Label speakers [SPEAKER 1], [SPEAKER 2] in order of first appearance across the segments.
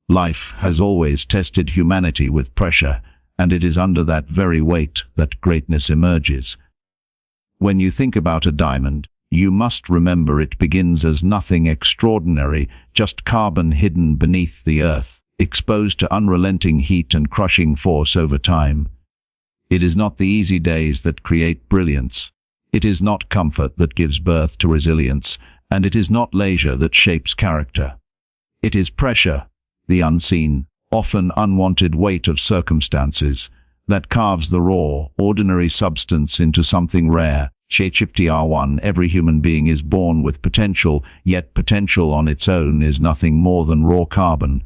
[SPEAKER 1] Life has always tested humanity with pressure, and it is under that very weight that greatness emerges. When you think about a diamond, you must remember it begins as nothing extraordinary, just carbon hidden beneath the earth, exposed to unrelenting heat and crushing force over time. It is not the easy days that create brilliance. It is not comfort that gives birth to resilience, and it is not leisure that shapes character. It is pressure, the unseen, often unwanted weight of circumstances, that carves the raw, ordinary substance into something rare. Hardship. Every human being is born with potential, yet potential on its own is nothing more than raw carbon,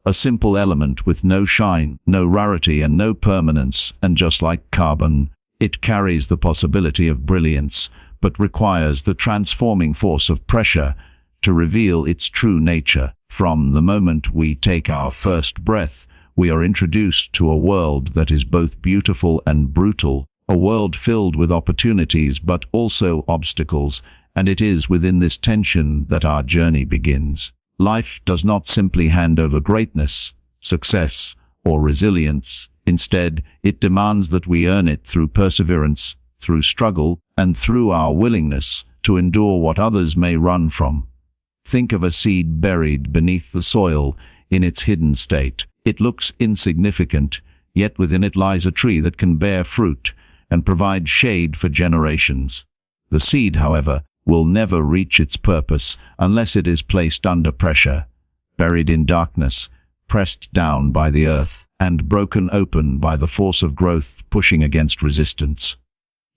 [SPEAKER 1] a simple element with no shine, no rarity and no permanence, and just like carbon, it carries the possibility of brilliance, but requires the transforming force of pressure to reveal its true nature. From the moment we take our first breath, we are introduced to a world that is both beautiful and brutal, a world filled with opportunities but also obstacles, and it is within this tension that our journey begins. Life does not simply hand over greatness, success, or resilience. Instead, it demands that we earn it through perseverance, through struggle, and through our willingness to endure what others may run from. Think of a seed buried beneath the soil in its hidden state. It looks insignificant, yet within it lies a tree that can bear fruit and provide shade for generations. The seed, however, will never reach its purpose unless it is placed under pressure, buried in darkness, pressed down by the earth, and broken open by the force of growth pushing against resistance.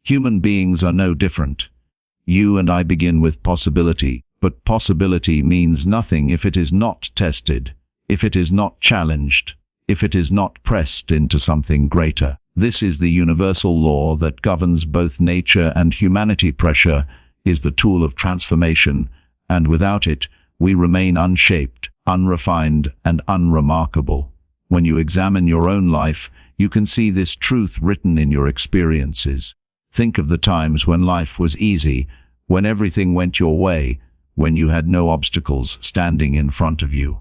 [SPEAKER 1] Human beings are no different. You and I begin with possibility, but possibility means nothing if it is not tested, if it is not challenged, if it is not pressed into something greater. This is the universal law that governs both nature and humanity. Pressure is the tool of transformation, and without it, we remain unshaped, unrefined, and unremarkable. When you examine your own life, you can see this truth written in your experiences. Think of the times when life was easy, when everything went your way, when you had no obstacles standing in front of you.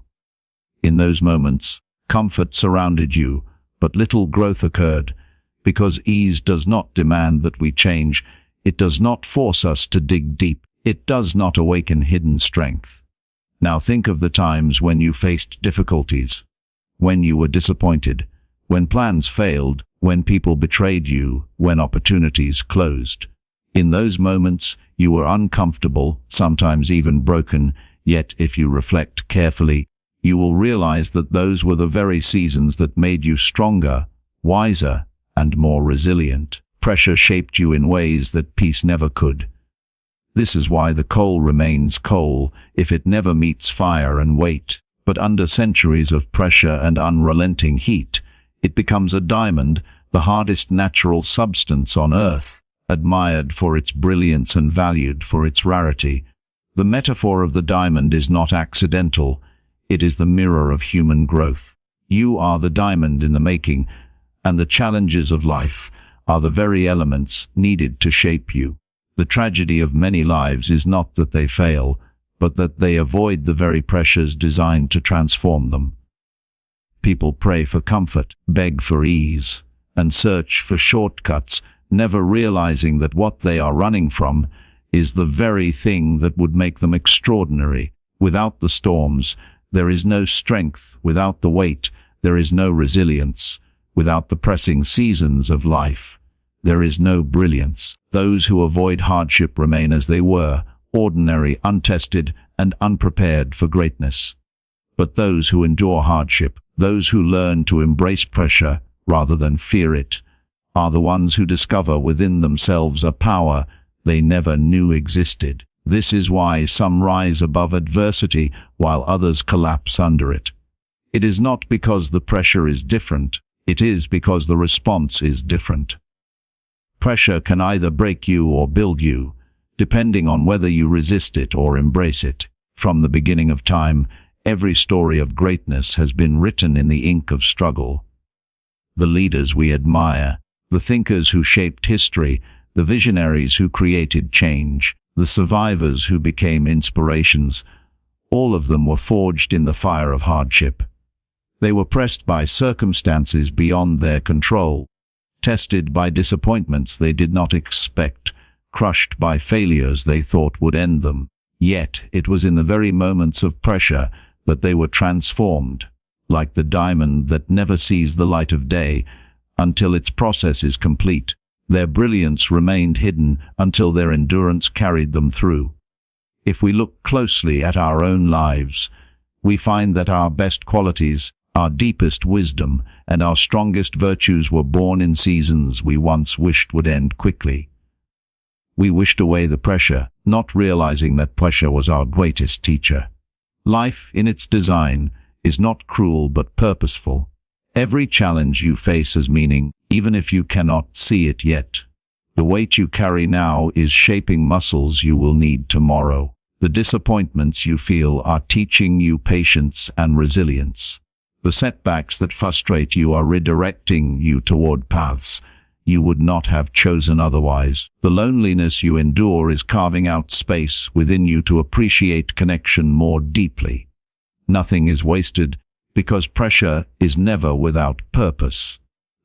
[SPEAKER 1] In those moments, comfort surrounded you, but little growth occurred, because ease does not demand that we change. It does not force us to dig deep. It does not awaken hidden strength. Now think of the times when you faced difficulties, when you were disappointed, when plans failed, when people betrayed you, when opportunities closed. In those moments, you were uncomfortable, sometimes even broken, yet if you reflect carefully, you will realize that those were the very seasons that made you stronger, wiser, and more resilient. Pressure shaped you in ways that peace never could. This is why the coal remains coal if it never meets fire and weight. But under centuries of pressure and unrelenting heat, it becomes a diamond, the hardest natural substance on earth, admired for its brilliance and valued for its rarity. The metaphor of the diamond is not accidental. It is the mirror of human growth. You are the diamond in the making, and the challenges of life are the very elements needed to shape you. The tragedy of many lives is not that they fail, but that they avoid the very pressures designed to transform them. People pray for comfort, beg for ease, and search for shortcuts, never realizing that what they are running from is the very thing that would make them extraordinary. Without the storms, there is no strength. Without the weight, there is no resilience. Without the pressing seasons of life, there is no brilliance. Those who avoid hardship remain as they were, ordinary, untested, and unprepared for greatness. But those who endure hardship, those who learn to embrace pressure rather than fear it, are the ones who discover within themselves a power they never knew existed. This is why some rise above adversity while others collapse under it. It is not because the pressure is different, it is because the response is different. Pressure can either break you or build you, depending on whether you resist it or embrace it. From the beginning of time, every story of greatness has been written in the ink of struggle. The leaders we admire, the thinkers who shaped history, the visionaries who created change, the survivors who became inspirations, all of them were forged in the fire of hardship. They were pressed by circumstances beyond their control, tested by disappointments they did not expect, crushed by failures they thought would end them. Yet it was in the very moments of pressure that they were transformed, like the diamond that never sees the light of day until its process is complete. Their brilliance remained hidden until their endurance carried them through. If we look closely at our own lives, we find that our best qualities, our deepest wisdom, and our strongest virtues were born in seasons we once wished would end quickly. We wished away the pressure, not realizing that pressure was our greatest teacher. Life, in its design, is not cruel but purposeful. Every challenge you face has meaning, even if you cannot see it yet. The weight you carry now is shaping muscles you will need tomorrow. The disappointments you feel are teaching you patience and resilience. The setbacks that frustrate you are redirecting you toward paths you would not have chosen otherwise. The loneliness you endure is carving out space within you to appreciate connection more deeply. Nothing is wasted, because pressure is never without purpose.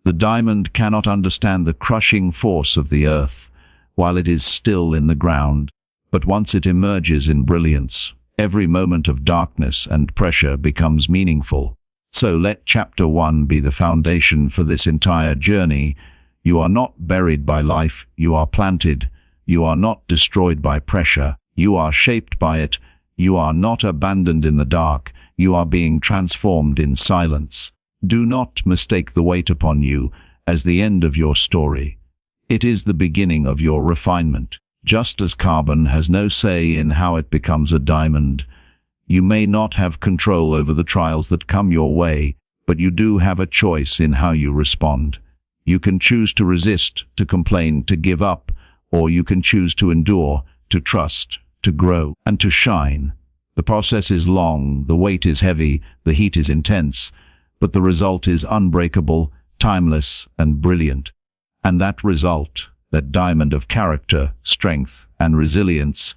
[SPEAKER 1] The diamond cannot understand the crushing force of the earth while it is still in the ground, but once it emerges in brilliance, every moment of darkness and pressure becomes meaningful. So let chapter 1 be the foundation for this entire journey. You are not buried by life, you are planted. You are not destroyed by pressure, you are shaped by it. You are not abandoned in the dark, you are being transformed in silence. Do not mistake the weight upon you as the end of your story. It is the beginning of your refinement. Just as carbon has no say in how it becomes a diamond, you may not have control over the trials that come your way, but you do have a choice in how you respond. You can choose to resist, to complain, to give up, or you can choose to endure, to trust, to grow, and to shine. The process is long, the weight is heavy, the heat is intense, but the result is unbreakable, timeless, and brilliant. And that result, that diamond of character, strength, and resilience,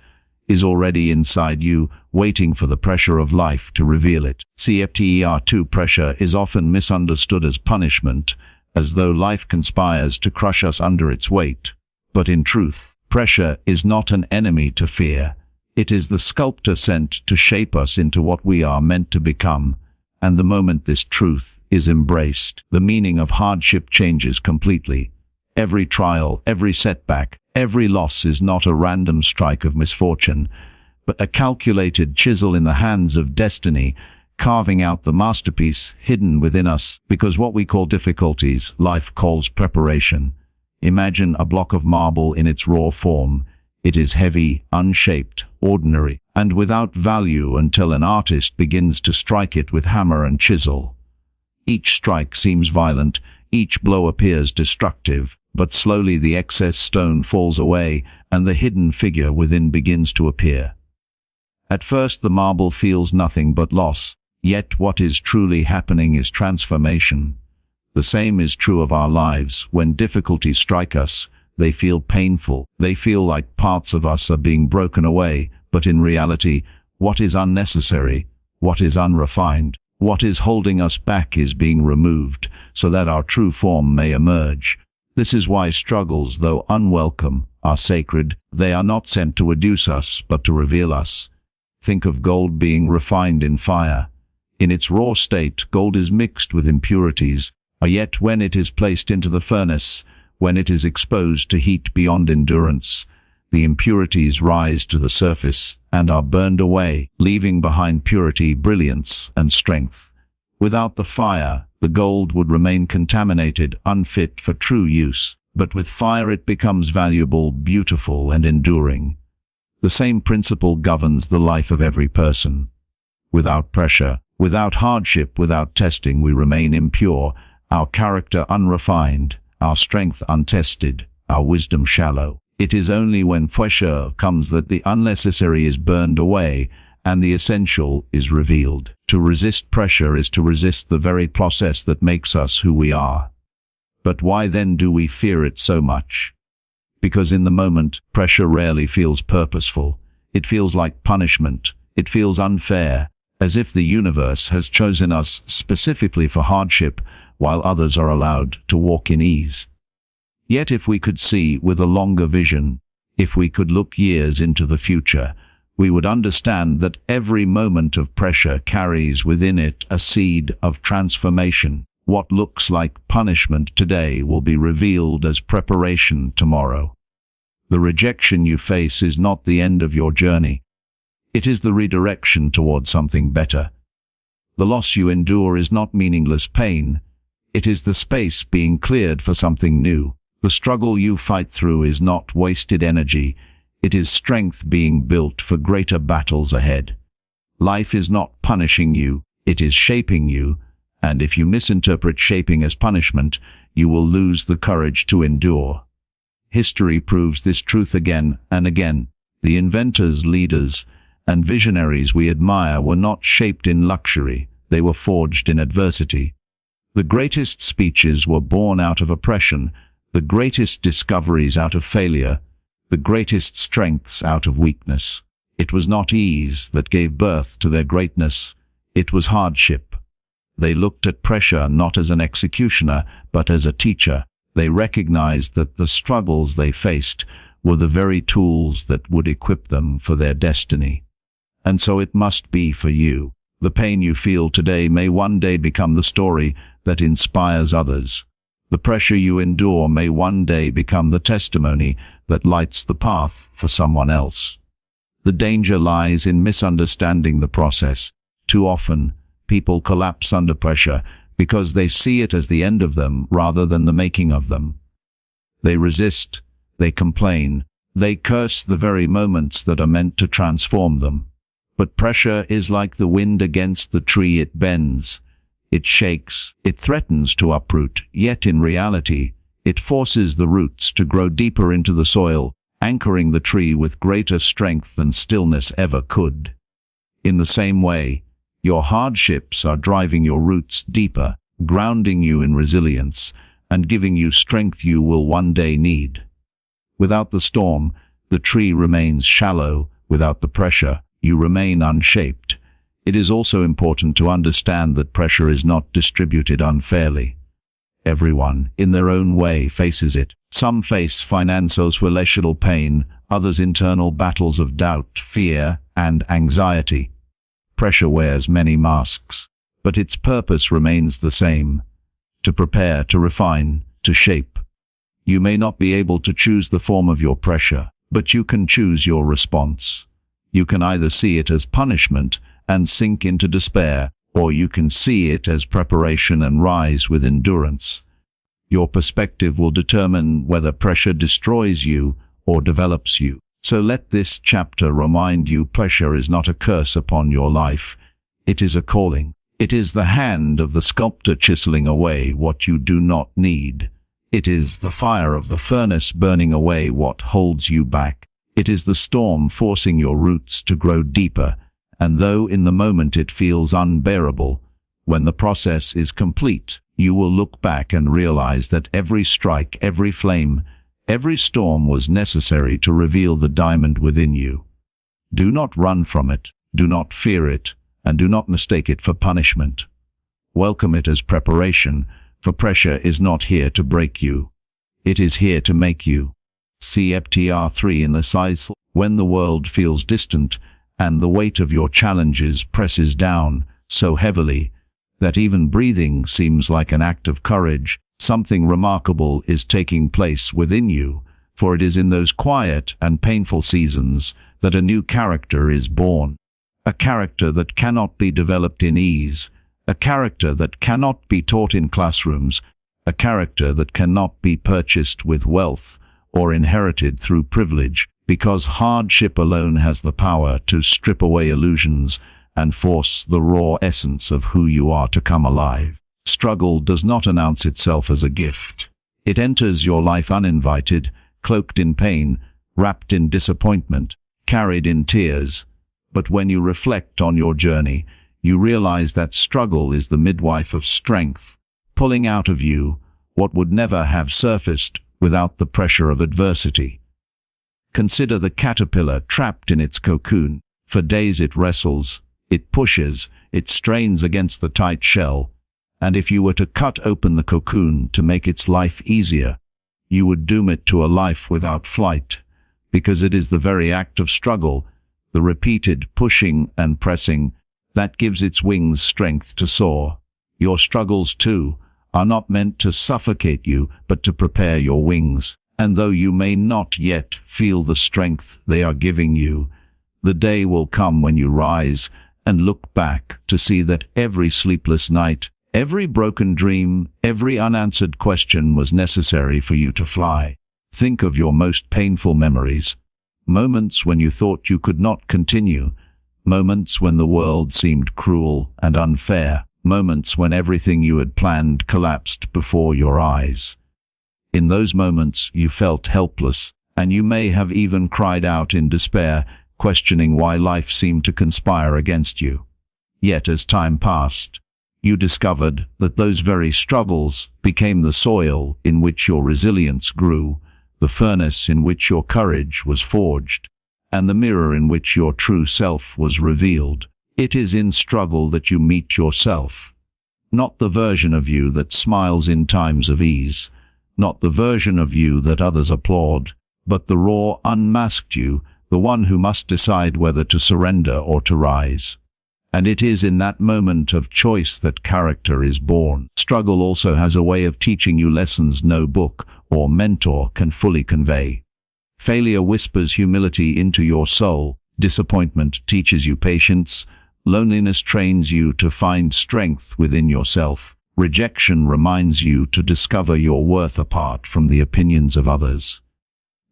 [SPEAKER 1] is already inside you, waiting for the pressure of life to reveal it. Chapter 2 Pressure is often misunderstood as punishment, as though life conspires to crush us under its weight. But in truth, pressure is not an enemy to fear. It is the sculptor sent to shape us into what we are meant to become. And the moment this truth is embraced, the meaning of hardship changes completely. Every trial, every setback, every loss is not a random strike of misfortune, but a calculated chisel in the hands of destiny, carving out the masterpiece hidden within us, because what we call difficulties, life calls preparation. Imagine a block of marble in its raw form. It is heavy, unshaped, ordinary, and without value until an artist begins to strike it with hammer and chisel. Each strike seems violent, each blow appears destructive, but slowly the excess stone falls away, and the hidden figure within begins to appear. At first the marble feels nothing but loss. Yet what is truly happening is transformation. The same is true of our lives. When difficulties strike us, they feel painful. They feel like parts of us are being broken away, but in reality, what is unnecessary, what is unrefined, what is holding us back is being removed, so that our true form may emerge. This is why struggles, though unwelcome, are sacred. They are not sent to reduce us, but to reveal us. Think of gold being refined in fire. In its raw state, gold is mixed with impurities, yet when it is placed into the furnace, when it is exposed to heat beyond endurance, the impurities rise to the surface and are burned away, leaving behind purity, brilliance, and strength. Without the fire, the gold would remain contaminated, unfit for true use, but with fire it becomes valuable, beautiful, and enduring. The same principle governs the life of every person. Without pressure, without hardship, without testing, we remain impure, our character unrefined, our strength untested, our wisdom shallow. It is only when pressure comes that the unnecessary is burned away and the essential is revealed. To resist pressure is to resist the very process that makes us who we are. But why then do we fear it so much? Because in the moment, pressure rarely feels purposeful. It feels like punishment. It feels unfair, as if the universe has chosen us specifically for hardship, while others are allowed to walk in ease. Yet if we could see with a longer vision, if we could look years into the future, we would understand that every moment of pressure carries within it a seed of transformation. What looks like punishment today will be revealed as preparation tomorrow. The rejection you face is not the end of your journey. It is the redirection toward something better. The loss you endure is not meaningless pain. It is the space being cleared for something new. The struggle you fight through is not wasted energy. It is strength being built for greater battles ahead. Life is not punishing you, it is shaping you, and if you misinterpret shaping as punishment, you will lose the courage to endure. History proves this truth again and again. The inventors, leaders, and visionaries we admire were not shaped in luxury, they were forged in adversity. The greatest speeches were born out of oppression, the greatest discoveries out of failure, the greatest strengths out of weakness. It was not ease that gave birth to their greatness, it was hardship. They looked at pressure not as an executioner, but as a teacher. They recognized that the struggles they faced were the very tools that would equip them for their destiny. And so it must be for you. The pain you feel today may one day become the story that inspires others. The pressure you endure may one day become the testimony that lights the path for someone else. The danger lies in misunderstanding the process. Too often, people collapse under pressure because they see it as the end of them rather than the making of them. They resist, they complain, they curse the very moments that are meant to transform them. But pressure is like the wind against the tree. It bends, it shakes, it threatens to uproot, yet in reality, it forces the roots to grow deeper into the soil, anchoring the tree with greater strength than stillness ever could. In the same way, your hardships are driving your roots deeper, grounding you in resilience, and giving you strength you will one day need. Without the storm, the tree remains shallow. Without the pressure, you remain unshaped. It is also important to understand that pressure is not distributed unfairly. Everyone, in their own way, faces it. Some face financial relational pain, others internal battles of doubt, fear, and anxiety. Pressure wears many masks, but its purpose remains the same: to prepare, to refine, to shape. You may not be able to choose the form of your pressure, but you can choose your response. You can either see it as punishment and sink into despair, or you can see it as preparation and rise with endurance. Your perspective will determine whether pressure destroys you or develops you. So let this chapter remind you, pressure is not a curse upon your life. It is a calling. It is the hand of the sculptor chiseling away what you do not need. It is the fire of the furnace burning away what holds you back. It is the storm forcing your roots to grow deeper, and though in the moment it feels unbearable, when the process is complete, you will look back and realize that every strike, every flame, every storm was necessary to reveal the diamond within you. Do not run from it, do not fear it, and do not mistake it for punishment. Welcome it as preparation, for pressure is not here to break you. It is here to make you. See Chapter 3 in the size. When the world feels distant, and the weight of your challenges presses down so heavily that even breathing seems like an act of courage, something remarkable is taking place within you, for it is in those quiet and painful seasons that a new character is born. A character that cannot be developed in ease, a character that cannot be taught in classrooms, a character that cannot be purchased with wealth or inherited through privilege, because hardship alone has the power to strip away illusions and force the raw essence of who you are to come alive. Struggle does not announce itself as a gift. It enters your life uninvited, cloaked in pain, wrapped in disappointment, carried in tears. But when you reflect on your journey, you realize that struggle is the midwife of strength, pulling out of you what would never have surfaced without the pressure of adversity. Consider the caterpillar trapped in its cocoon. For days it wrestles, It pushes, it strains against the tight shell, and if you were to cut open the cocoon to make its life easier, you would doom it to a life without flight, because it is the very act of struggle, the repeated pushing and pressing, that gives its wings strength to soar. Your struggles, too, are not meant to suffocate you, but to prepare your wings. And though you may not yet feel the strength they are giving you, the day will come when you rise and look back to see that every sleepless night, every broken dream, every unanswered question was necessary for you to fly. Think of your most painful memories, moments when you thought you could not continue, moments when the world seemed cruel and unfair, moments when everything you had planned collapsed before your eyes. In those moments you felt helpless, and you may have even cried out in despair, questioning why life seemed to conspire against you. Yet as time passed, you discovered that those very struggles became the soil in which your resilience grew, the furnace in which your courage was forged, and the mirror in which your true self was revealed. It is in struggle that you meet yourself, not the version of you that smiles in times of ease, not the version of you that others applaud, but the raw, unmasked you, the one who must decide whether to surrender or to rise. And it is in that moment of choice that character is born. Struggle also has a way of teaching you lessons no book or mentor can fully convey. Failure whispers humility into your soul, disappointment teaches you patience, loneliness trains you to find strength within yourself, rejection reminds you to discover your worth apart from the opinions of others.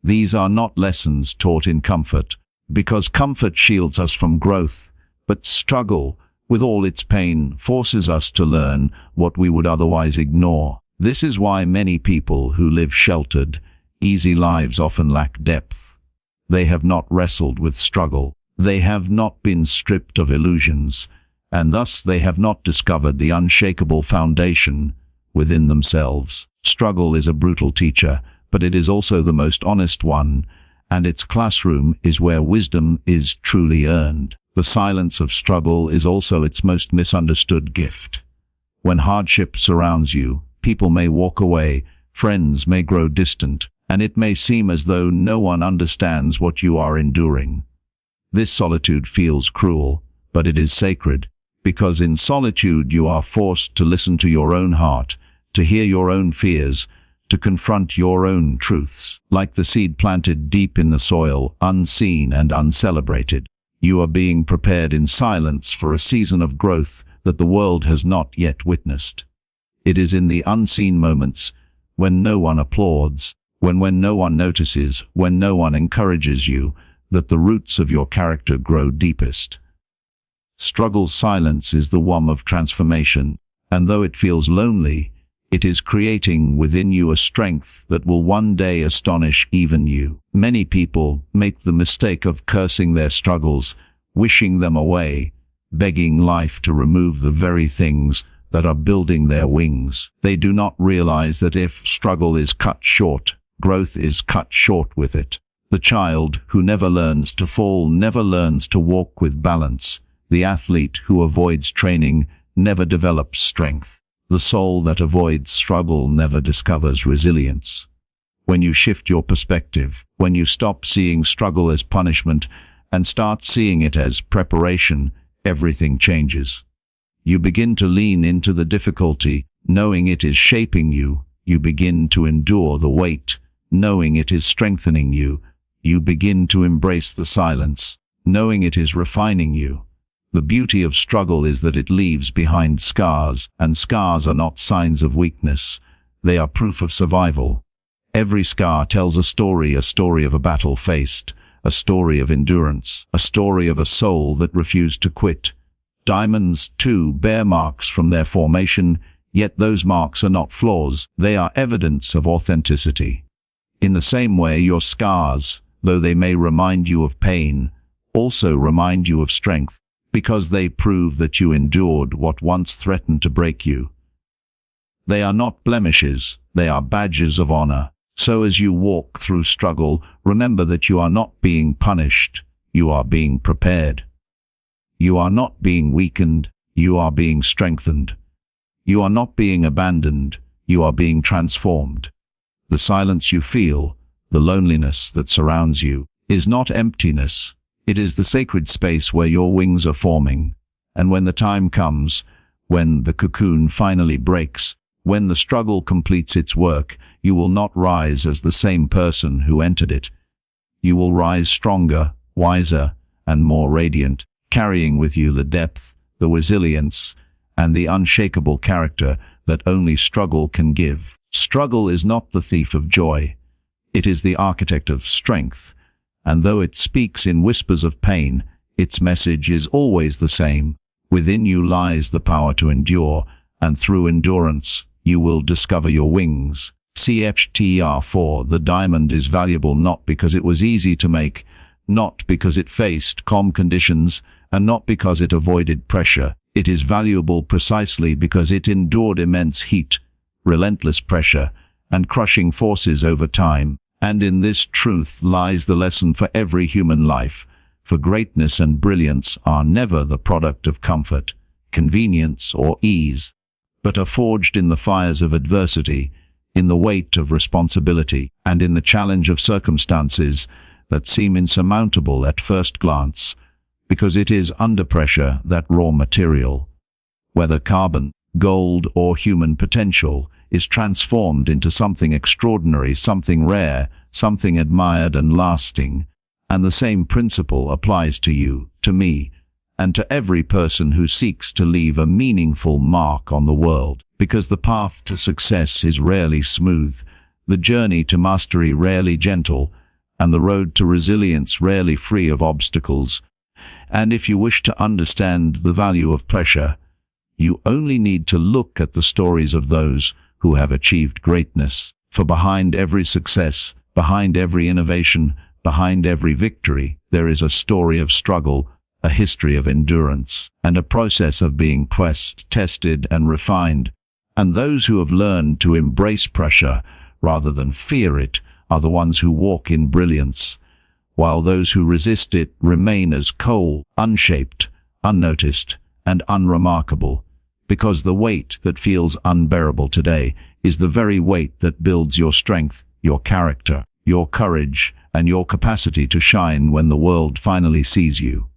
[SPEAKER 1] These are not lessons taught in comfort, because comfort shields us from growth, but struggle, with all its pain, forces us to learn what we would otherwise ignore. This is why many people who live sheltered, easy lives often lack depth. They have not wrestled with struggle. They have not been stripped of illusions, and thus they have not discovered the unshakable foundation within themselves. Struggle is a brutal teacher, but it is also the most honest one, and its classroom is where wisdom is truly earned. The silence of struggle is also its most misunderstood gift. When hardship surrounds you, people may walk away, friends may grow distant, and it may seem as though no one understands what you are enduring. This solitude feels cruel, but it is sacred, because in solitude you are forced to listen to your own heart, to hear your own fears, to confront your own truths. Like the seed planted deep in the soil, unseen and uncelebrated, you are being prepared in silence for a season of growth that the world has not yet witnessed. It is in the unseen moments, when no one applauds, when no one notices, when no one encourages you, that the roots of your character grow deepest. Struggle's silence is the womb of transformation, and though it feels lonely, it is creating within you a strength that will one day astonish even you. Many people make the mistake of cursing their struggles, wishing them away, begging life to remove the very things that are building their wings. They do not realize that if struggle is cut short, growth is cut short with it. The child who never learns to fall never learns to walk with balance. The athlete who avoids training never develops strength. The soul that avoids struggle never discovers resilience. When you shift your perspective, when you stop seeing struggle as punishment and start seeing it as preparation, everything changes. You begin to lean into the difficulty, knowing it is shaping you. You begin to endure the weight, knowing it is strengthening you. You begin to embrace the silence, knowing it is refining you. The beauty of struggle is that it leaves behind scars, and scars are not signs of weakness. They are proof of survival. Every scar tells a story of a battle faced, a story of endurance, a story of a soul that refused to quit. Diamonds, too, bear marks from their formation, yet those marks are not flaws. They are evidence of authenticity. In the same way, your scars, though they may remind you of pain, also remind you of strength, because they prove that you endured what once threatened to break you. They are not blemishes, they are badges of honor. So as you walk through struggle, remember that you are not being punished, you are being prepared. You are not being weakened, you are being strengthened. You are not being abandoned, you are being transformed. The silence you feel, the loneliness that surrounds you, is not emptiness. It is the sacred space where your wings are forming. And when the time comes, when the cocoon finally breaks, when the struggle completes its work, you will not rise as the same person who entered it. You will rise stronger, wiser, and more radiant, carrying with you the depth, the resilience, and the unshakable character that only struggle can give. Struggle is not the thief of joy. It is the architect of strength, and though it speaks in whispers of pain, its message is always the same. Within you lies the power to endure, and through endurance, you will discover your wings. CHTR 4. The diamond is valuable not because it was easy to make, not because it faced calm conditions, and not because it avoided pressure. It is valuable precisely because it endured immense heat, relentless pressure, and crushing forces over time. And in this truth lies the lesson for every human life. For greatness and brilliance are never the product of comfort, convenience, or ease, but are forged in the fires of adversity, in the weight of responsibility, and in the challenge of circumstances that seem insurmountable at first glance, because it is under pressure that raw material, whether carbon, gold, or human potential, is transformed into something extraordinary, something rare, something admired and lasting. And the same principle applies to you, to me, and to every person who seeks to leave a meaningful mark on the world, because the path to success is rarely smooth, the journey to mastery rarely gentle, and the road to resilience rarely free of obstacles. And if you wish to understand the value of pressure, you only need to look at the stories of those who have achieved greatness. For behind every success, behind every innovation, behind every victory, there is a story of struggle, a history of endurance, and a process of being pressed, tested, and refined. And those who have learned to embrace pressure rather than fear it are the ones who walk in brilliance, while those who resist it remain as coal, unshaped, unnoticed, and unremarkable, because the weight that feels unbearable today is the very weight that builds your strength, your character, your courage, and your capacity to shine when the world finally sees you.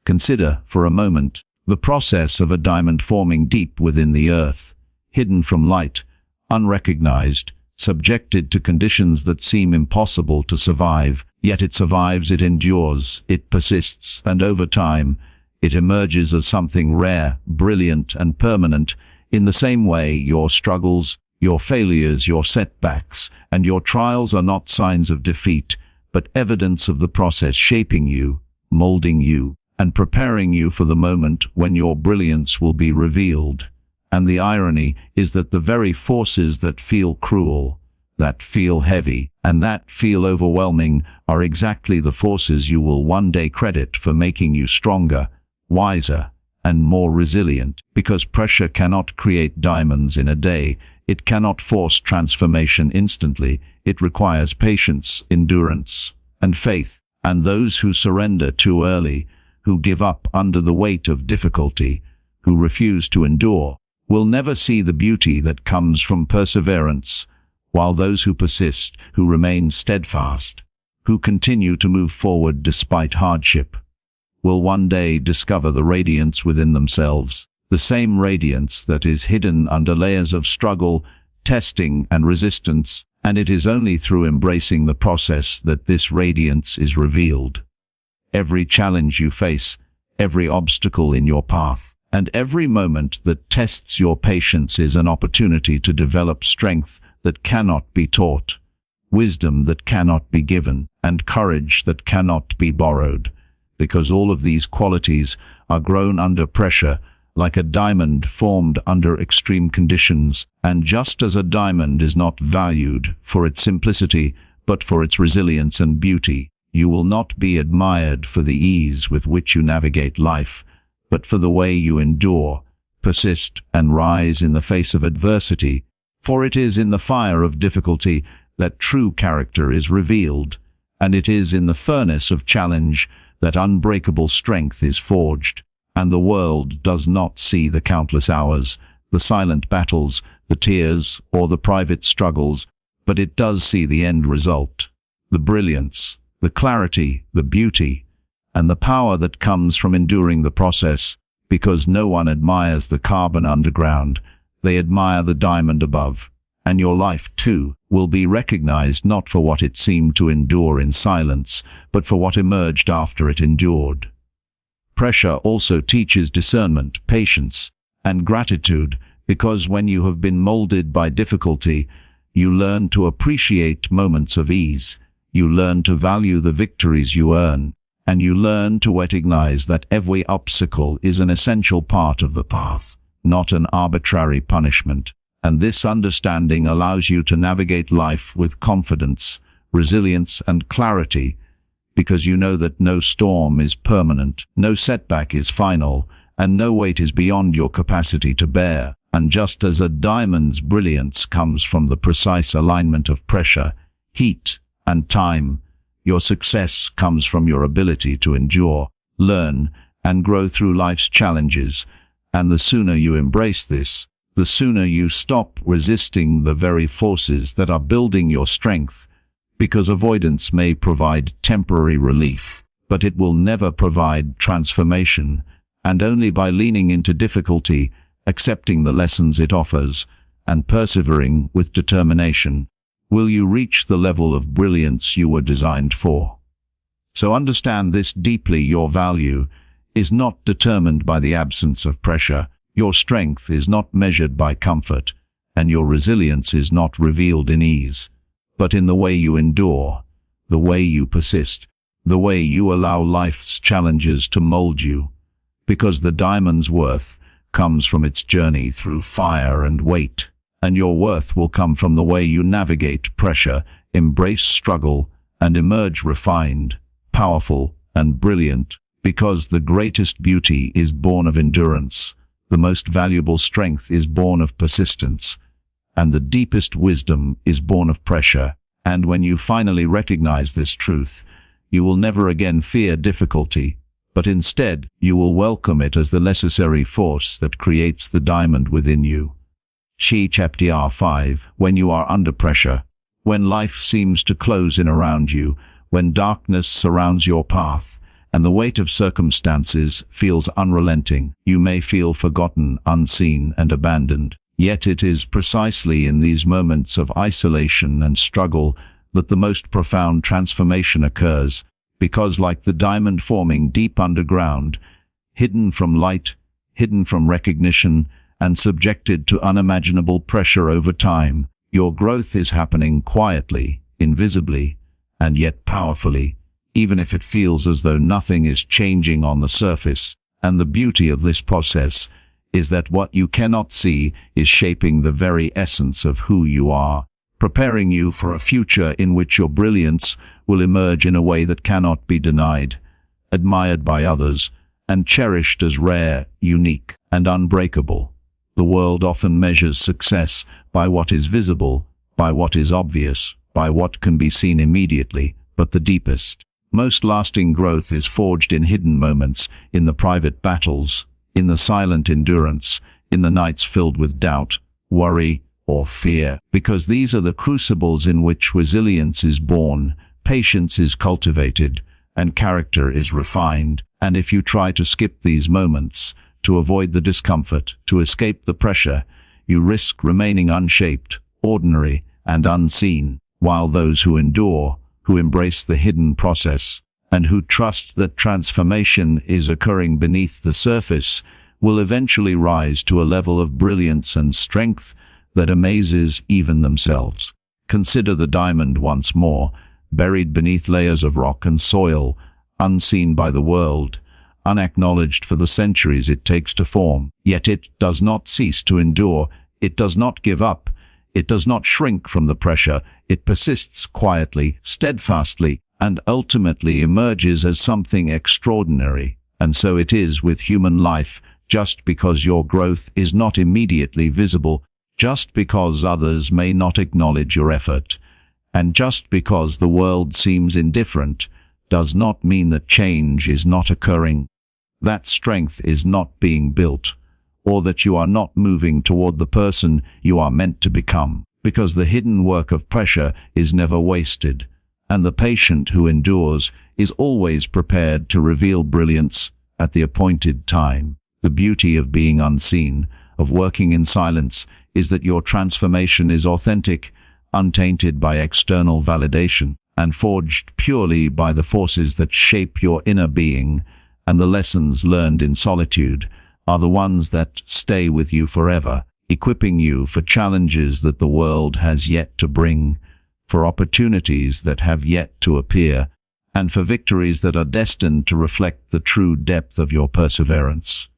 [SPEAKER 1] Consider, for a moment, the process of a diamond forming deep within the earth, hidden from light, unrecognized, subjected to conditions that seem impossible to survive, yet it survives, it endures, it persists, and over time, it emerges as something rare, brilliant, and permanent. In the same way, your struggles, your failures, your setbacks, and your trials are not signs of defeat, but evidence of the process shaping you, molding you, and preparing you for the moment when your brilliance will be revealed. And the irony is that the very forces that feel cruel, that feel heavy, and that feel overwhelming are exactly the forces you will one day credit for making you stronger, wiser, and more resilient. Because pressure cannot create diamonds in a day, it cannot force transformation instantly. It requires patience, endurance, and faith. And those who surrender too early, who give up under the weight of difficulty, who refuse to endure, will never see the beauty that comes from perseverance, while those who persist, who remain steadfast, who continue to move forward despite hardship, will one day discover the radiance within themselves, the same radiance that is hidden under layers of struggle, testing, and resistance, and it is only through embracing the process that this radiance is revealed. Every challenge you face, every obstacle in your path, and every moment that tests your patience is an opportunity to develop strength that cannot be taught, wisdom that cannot be given, and courage that cannot be borrowed, because all of these qualities are grown under pressure, like a diamond formed under extreme conditions. And just as a diamond is not valued for its simplicity, but for its resilience and beauty, you will not be admired for the ease with which you navigate life, but for the way you endure, persist, and rise in the face of adversity. For it is in the fire of difficulty that true character is revealed, and it is in the furnace of challenge that unbreakable strength is forged. And the world does not see the countless hours, the silent battles, the tears, or the private struggles, but it does see the end result, the brilliance, the clarity, the beauty, and the power that comes from enduring the process, because no one admires the carbon underground, they admire the diamond above. And your life, too, will be recognized not for what it seemed to endure in silence, but for what emerged after it endured. Pressure also teaches discernment, patience, and gratitude, because when you have been molded by difficulty, you learn to appreciate moments of ease, you learn to value the victories you earn, and you learn to recognize that every obstacle is an essential part of the path, not an arbitrary punishment. And this understanding allows you to navigate life with confidence, resilience, and clarity, because you know that no storm is permanent, no setback is final, and no weight is beyond your capacity to bear. And just as a diamond's brilliance comes from the precise alignment of pressure, heat, and time, your success comes from your ability to endure, learn, and grow through life's challenges. And the sooner you embrace this, the sooner you stop resisting the very forces that are building your strength, because avoidance may provide temporary relief, but it will never provide transformation, and only by leaning into difficulty, accepting the lessons it offers, and persevering with determination, will you reach the level of brilliance you were designed for. So understand this deeply: your value is not determined by the absence of pressure, your strength is not measured by comfort, and your resilience is not revealed in ease, but in the way you endure, the way you persist, the way you allow life's challenges to mold you, because the diamond's worth comes from its journey through fire and weight, and your worth will come from the way you navigate pressure, embrace struggle, and emerge refined, powerful, and brilliant, because the greatest beauty is born of endurance, the most valuable strength is born of persistence, and the deepest wisdom is born of pressure. And when you finally recognize this truth, you will never again fear difficulty, but instead you will welcome it as the necessary force that creates the diamond within you. Chapter 5. When you are under pressure, when life seems to close in around you, when darkness surrounds your path, and the weight of circumstances feels unrelenting, you may feel forgotten, unseen, and abandoned. Yet it is precisely in these moments of isolation and struggle that the most profound transformation occurs, because like the diamond forming deep underground, hidden from light, hidden from recognition, and subjected to unimaginable pressure over time, your growth is happening quietly, invisibly, and yet powerfully, even if it feels as though nothing is changing on the surface. And the beauty of this process is that what you cannot see is shaping the very essence of who you are, preparing you for a future in which your brilliance will emerge in a way that cannot be denied, admired by others, and cherished as rare, unique, and unbreakable. The world often measures success by what is visible, by what is obvious, by what can be seen immediately, but the deepest, most lasting growth is forged in hidden moments, in the private battles, in the silent endurance, in the nights filled with doubt, worry, or fear, because these are the crucibles in which resilience is born, patience is cultivated, and character is refined. And if you try to skip these moments, to avoid the discomfort, to escape the pressure, you risk remaining unshaped, ordinary, and unseen, while those who endure, who embrace the hidden process, and who trust that transformation is occurring beneath the surface, will eventually rise to a level of brilliance and strength that amazes even themselves. Consider the diamond once more, buried beneath layers of rock and soil, unseen by the world, unacknowledged for the centuries it takes to form. Yet it does not cease to endure, it does not give up, it does not shrink from the pressure, it persists quietly, steadfastly, and ultimately emerges as something extraordinary. And so it is with human life. Just because your growth is not immediately visible, just because others may not acknowledge your effort, and just because the world seems indifferent, does not mean that change is not occurring. that strength is not being built, or that you are not moving toward the person you are meant to become, because the hidden work of pressure is never wasted, and the patient who endures is always prepared to reveal brilliance at the appointed time. The beauty of being unseen, of working in silence, is that your transformation is authentic, untainted by external validation, and forged purely by the forces that shape your inner being, and the lessons learned in solitude are the ones that stay with you forever, equipping you for challenges that the world has yet to bring, for opportunities that have yet to appear, and for victories that are destined to reflect the true depth of your perseverance.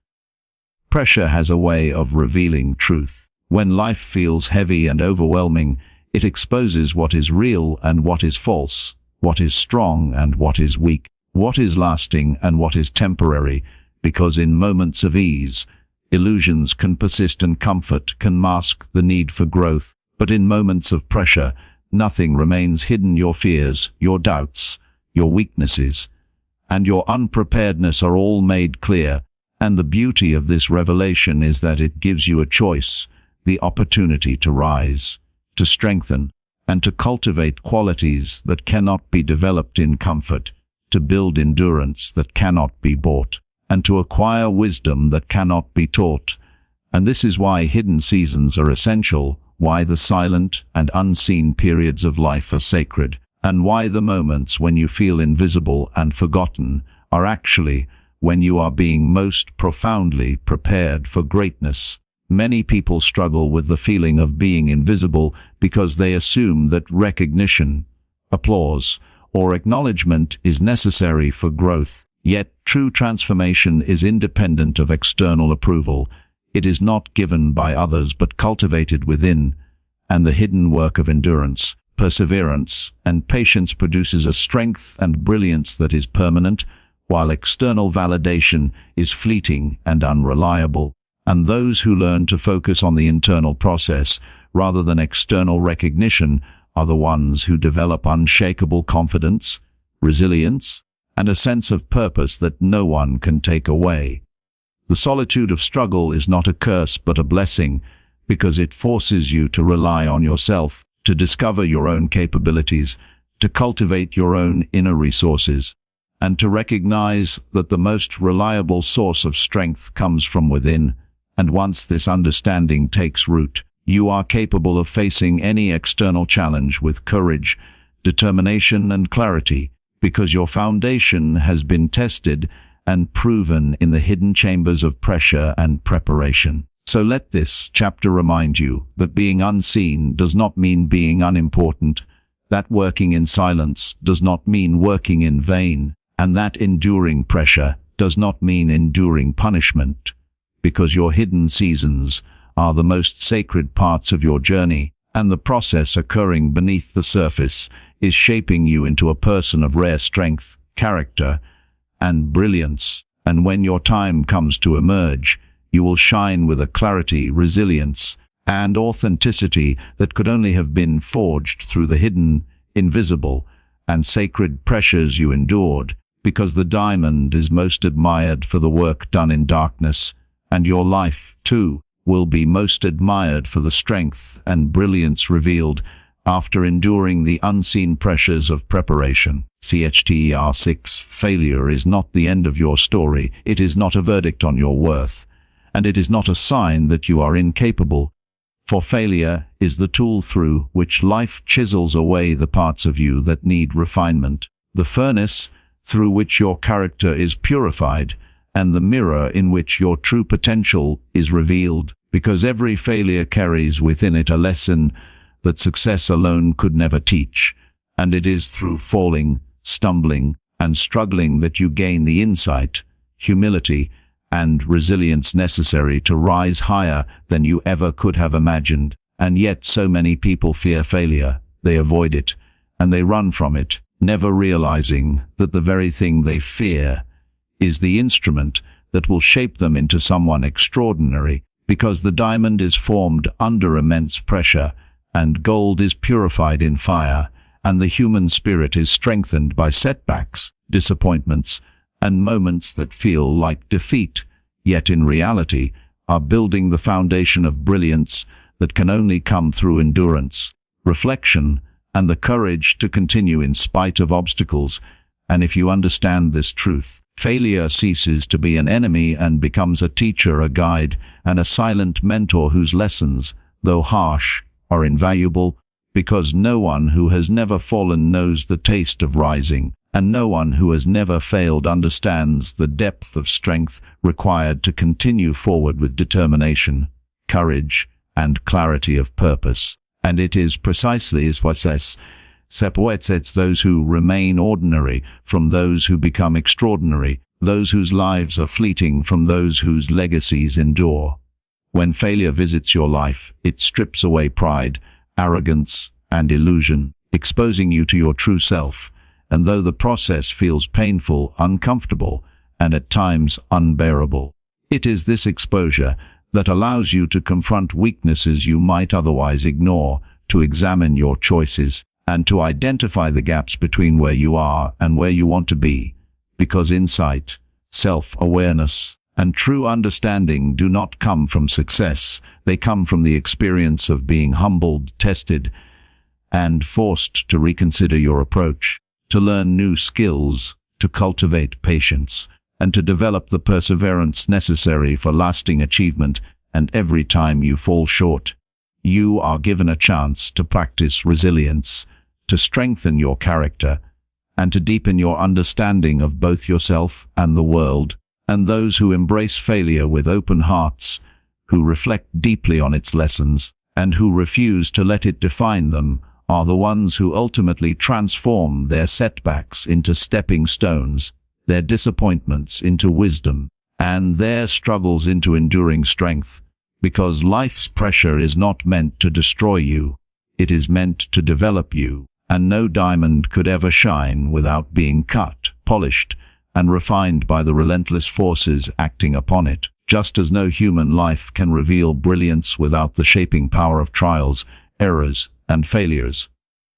[SPEAKER 1] Pressure has a way of revealing truth. When life feels heavy and overwhelming, it exposes what is real and what is false, what is strong and what is weak, what is lasting and what is temporary, because in moments of ease, illusions can persist and comfort can mask the need for growth, but in moments of pressure, nothing remains hidden. Your fears, your doubts, your weaknesses, and your unpreparedness are all made clear, and the beauty of this revelation is that it gives you a choice, the opportunity to rise, to strengthen, and to cultivate qualities that cannot be developed in comfort, to build endurance that cannot be bought, and to acquire wisdom that cannot be taught. And this is why hidden seasons are essential, why the silent and unseen periods of life are sacred, and why the moments when you feel invisible and forgotten are actually when you are being most profoundly prepared for greatness. Many people struggle with the feeling of being invisible because they assume that recognition, applause, or acknowledgement is necessary for growth. Yet true transformation is independent of external approval. It is not given by others but cultivated within, and the hidden work of endurance, perseverance, and patience produces a strength and brilliance that is permanent, while external validation is fleeting and unreliable. And those who learn to focus on the internal process rather than external recognition are the ones who develop unshakable confidence, resilience, and a sense of purpose that no one can take away. The solitude of struggle is not a curse but a blessing, because it forces you to rely on yourself, to discover your own capabilities, to cultivate your own inner resources, and to recognize that the most reliable source of strength comes from within. And once this understanding takes root, you are capable of facing any external challenge with courage, determination, and clarity, because your foundation has been tested and proven in the hidden chambers of pressure and preparation. So let this chapter remind you that being unseen does not mean being unimportant, that working in silence does not mean working in vain, and that enduring pressure does not mean enduring punishment, because your hidden seasons are the most sacred parts of your journey, and the process occurring beneath the surface is shaping you into a person of rare strength, character, and brilliance. And when your time comes to emerge, you will shine with a clarity, resilience, and authenticity that could only have been forged through the hidden, invisible, and sacred pressures you endured, because the diamond is most admired for the work done in darkness, and your life, too, will be most admired for the strength and brilliance revealed after enduring the unseen pressures of preparation. CHTER 6. Failure is not the end of your story. It is not a verdict on your worth, and it is not a sign that you are incapable, for failure is the tool through which life chisels away the parts of you that need refinement, the furnace through which your character is purified, and the mirror in which your true potential is revealed, because every failure carries within it a lesson that success alone could never teach, and it is through falling, stumbling, and struggling that you gain the insight, humility, and resilience necessary to rise higher than you ever could have imagined. And yet so many people fear failure, they avoid it, and they run from it, never realizing that the very thing they fear is the instrument that will shape them into someone extraordinary, because the diamond is formed under immense pressure, and gold is purified in fire, and the human spirit is strengthened by setbacks, disappointments, and moments that feel like defeat, yet in reality are building the foundation of brilliance that can only come through endurance, reflection, and the courage to continue in spite of obstacles. And if you understand this truth, failure ceases to be an enemy and becomes a teacher, a guide, and a silent mentor whose lessons, though harsh, are invaluable, because no one who has never fallen knows the taste of rising, and no one who has never failed understands the depth of strength required to continue forward with determination, courage, and clarity of purpose. And it is precisely as what separates those who remain ordinary from those who become extraordinary, those whose lives are fleeting from those whose legacies endure. When failure visits your life, it strips away pride, arrogance, and illusion, exposing you to your true self. And though the process feels painful, uncomfortable, and at times unbearable, it is this exposure that allows you to confront weaknesses you might otherwise ignore, to examine your choices, and to identify the gaps between where you are and where you want to be. Because insight, self-awareness, and true understanding do not come from success. They come from the experience of being humbled, tested, and forced to reconsider your approach, to learn new skills, to cultivate patience, and to develop the perseverance necessary for lasting achievement. And every time you fall short, you are given a chance to practice resilience, to strengthen your character, and to deepen your understanding of both yourself and the world. And those who embrace failure with open hearts, who reflect deeply on its lessons, and who refuse to let it define them, are the ones who ultimately transform their setbacks into stepping stones, their disappointments into wisdom, and their struggles into enduring strength. Because life's pressure is not meant to destroy you, it is meant to develop you, and no diamond could ever shine without being cut, polished, and refined by the relentless forces acting upon it, just as no human life can reveal brilliance without the shaping power of trials, errors, and failures.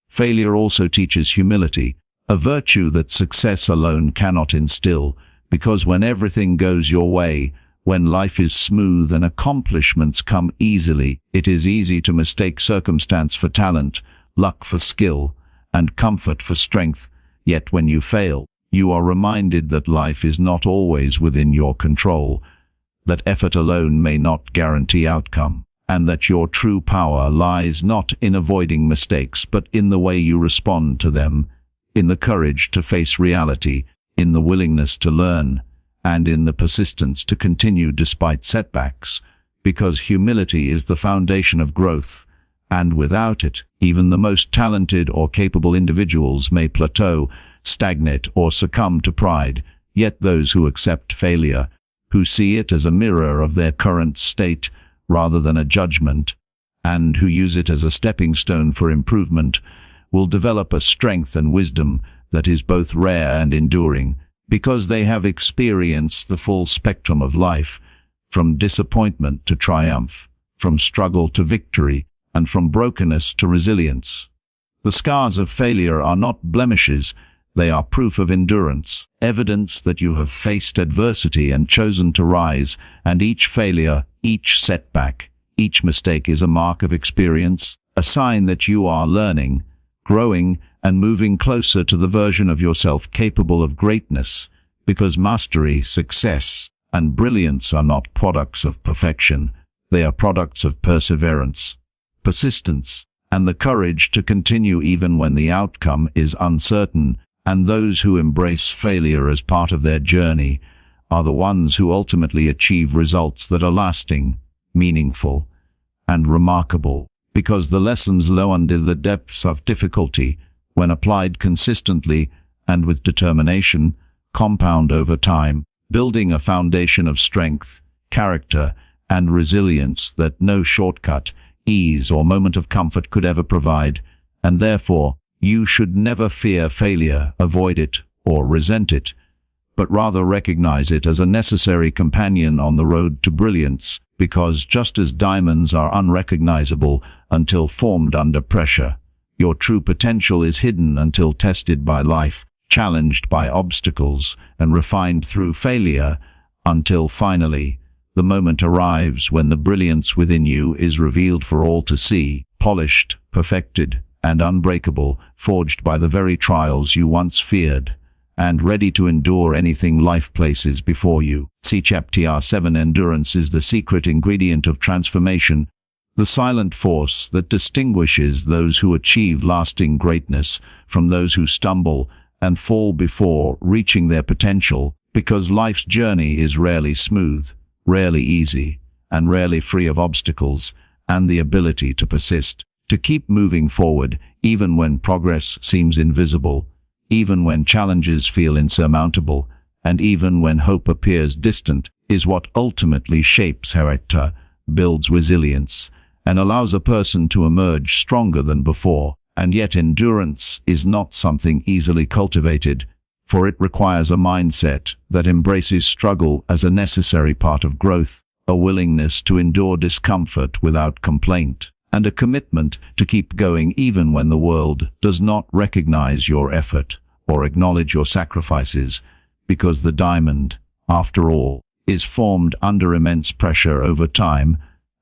[SPEAKER 1] Failure also teaches humility, a virtue that success alone cannot instill, because when everything goes your way, when life is smooth and accomplishments come easily, it is easy to mistake circumstance for talent, luck for skill, and comfort for strength. Yet when you fail, you are reminded that life is not always within your control, that effort alone may not guarantee outcome, and that your true power lies not in avoiding mistakes but in the way you respond to them, in the courage to face reality, in the willingness to learn, and in the persistence to continue despite setbacks, because humility is the foundation of growth, and without it, even the most talented or capable individuals may plateau, stagnate, or succumb to pride. Yet those who accept failure, who see it as a mirror of their current state rather than a judgment, and who use it as a stepping stone for improvement, will develop a strength and wisdom that is both rare and enduring, because they have experienced the full spectrum of life, from disappointment to triumph, from struggle to victory, and from brokenness to resilience. The scars of failure are not blemishes, they are proof of endurance, evidence that you have faced adversity and chosen to rise, and each failure, each setback, each mistake is a mark of experience, a sign that you are learning, growing, and moving closer to the version of yourself capable of greatness, because mastery, success, and brilliance are not products of perfection, they are products of perseverance, persistence, and the courage to continue even when the outcome is uncertain. And those who embrace failure as part of their journey are the ones who ultimately achieve results that are lasting, meaningful, and remarkable, because the lessons learned under the depths of difficulty, when applied consistently and with determination, compound over time, building a foundation of strength, character, and resilience that no shortcut, ease, or moment of comfort could ever provide. And therefore, you should never fear failure, avoid it, or resent it, but rather recognize it as a necessary companion on the road to brilliance, because just as diamonds are unrecognizable until formed under pressure, your true potential is hidden until tested by life. challenged by obstacles and refined through failure, until finally, the moment arrives when the brilliance within you is revealed for all to see, polished, perfected, and unbreakable, forged by the very trials you once feared, and ready to endure anything life places before you. See Chapter 7. Endurance is the secret ingredient of transformation, the silent force that distinguishes those who achieve lasting greatness from those who stumble and fall before reaching their potential, because life's journey is rarely smooth, rarely easy, and rarely free of obstacles, and the ability to persist, to keep moving forward, even when progress seems invisible, even when challenges feel insurmountable, and even when hope appears distant, is what ultimately shapes character, builds resilience, and allows a person to emerge stronger than before. And yet endurance is not something easily cultivated, for it requires a mindset that embraces struggle as a necessary part of growth, a willingness to endure discomfort without complaint, and a commitment to keep going even when the world does not recognize your effort or acknowledge your sacrifices, because the diamond, after all, is formed under immense pressure over time,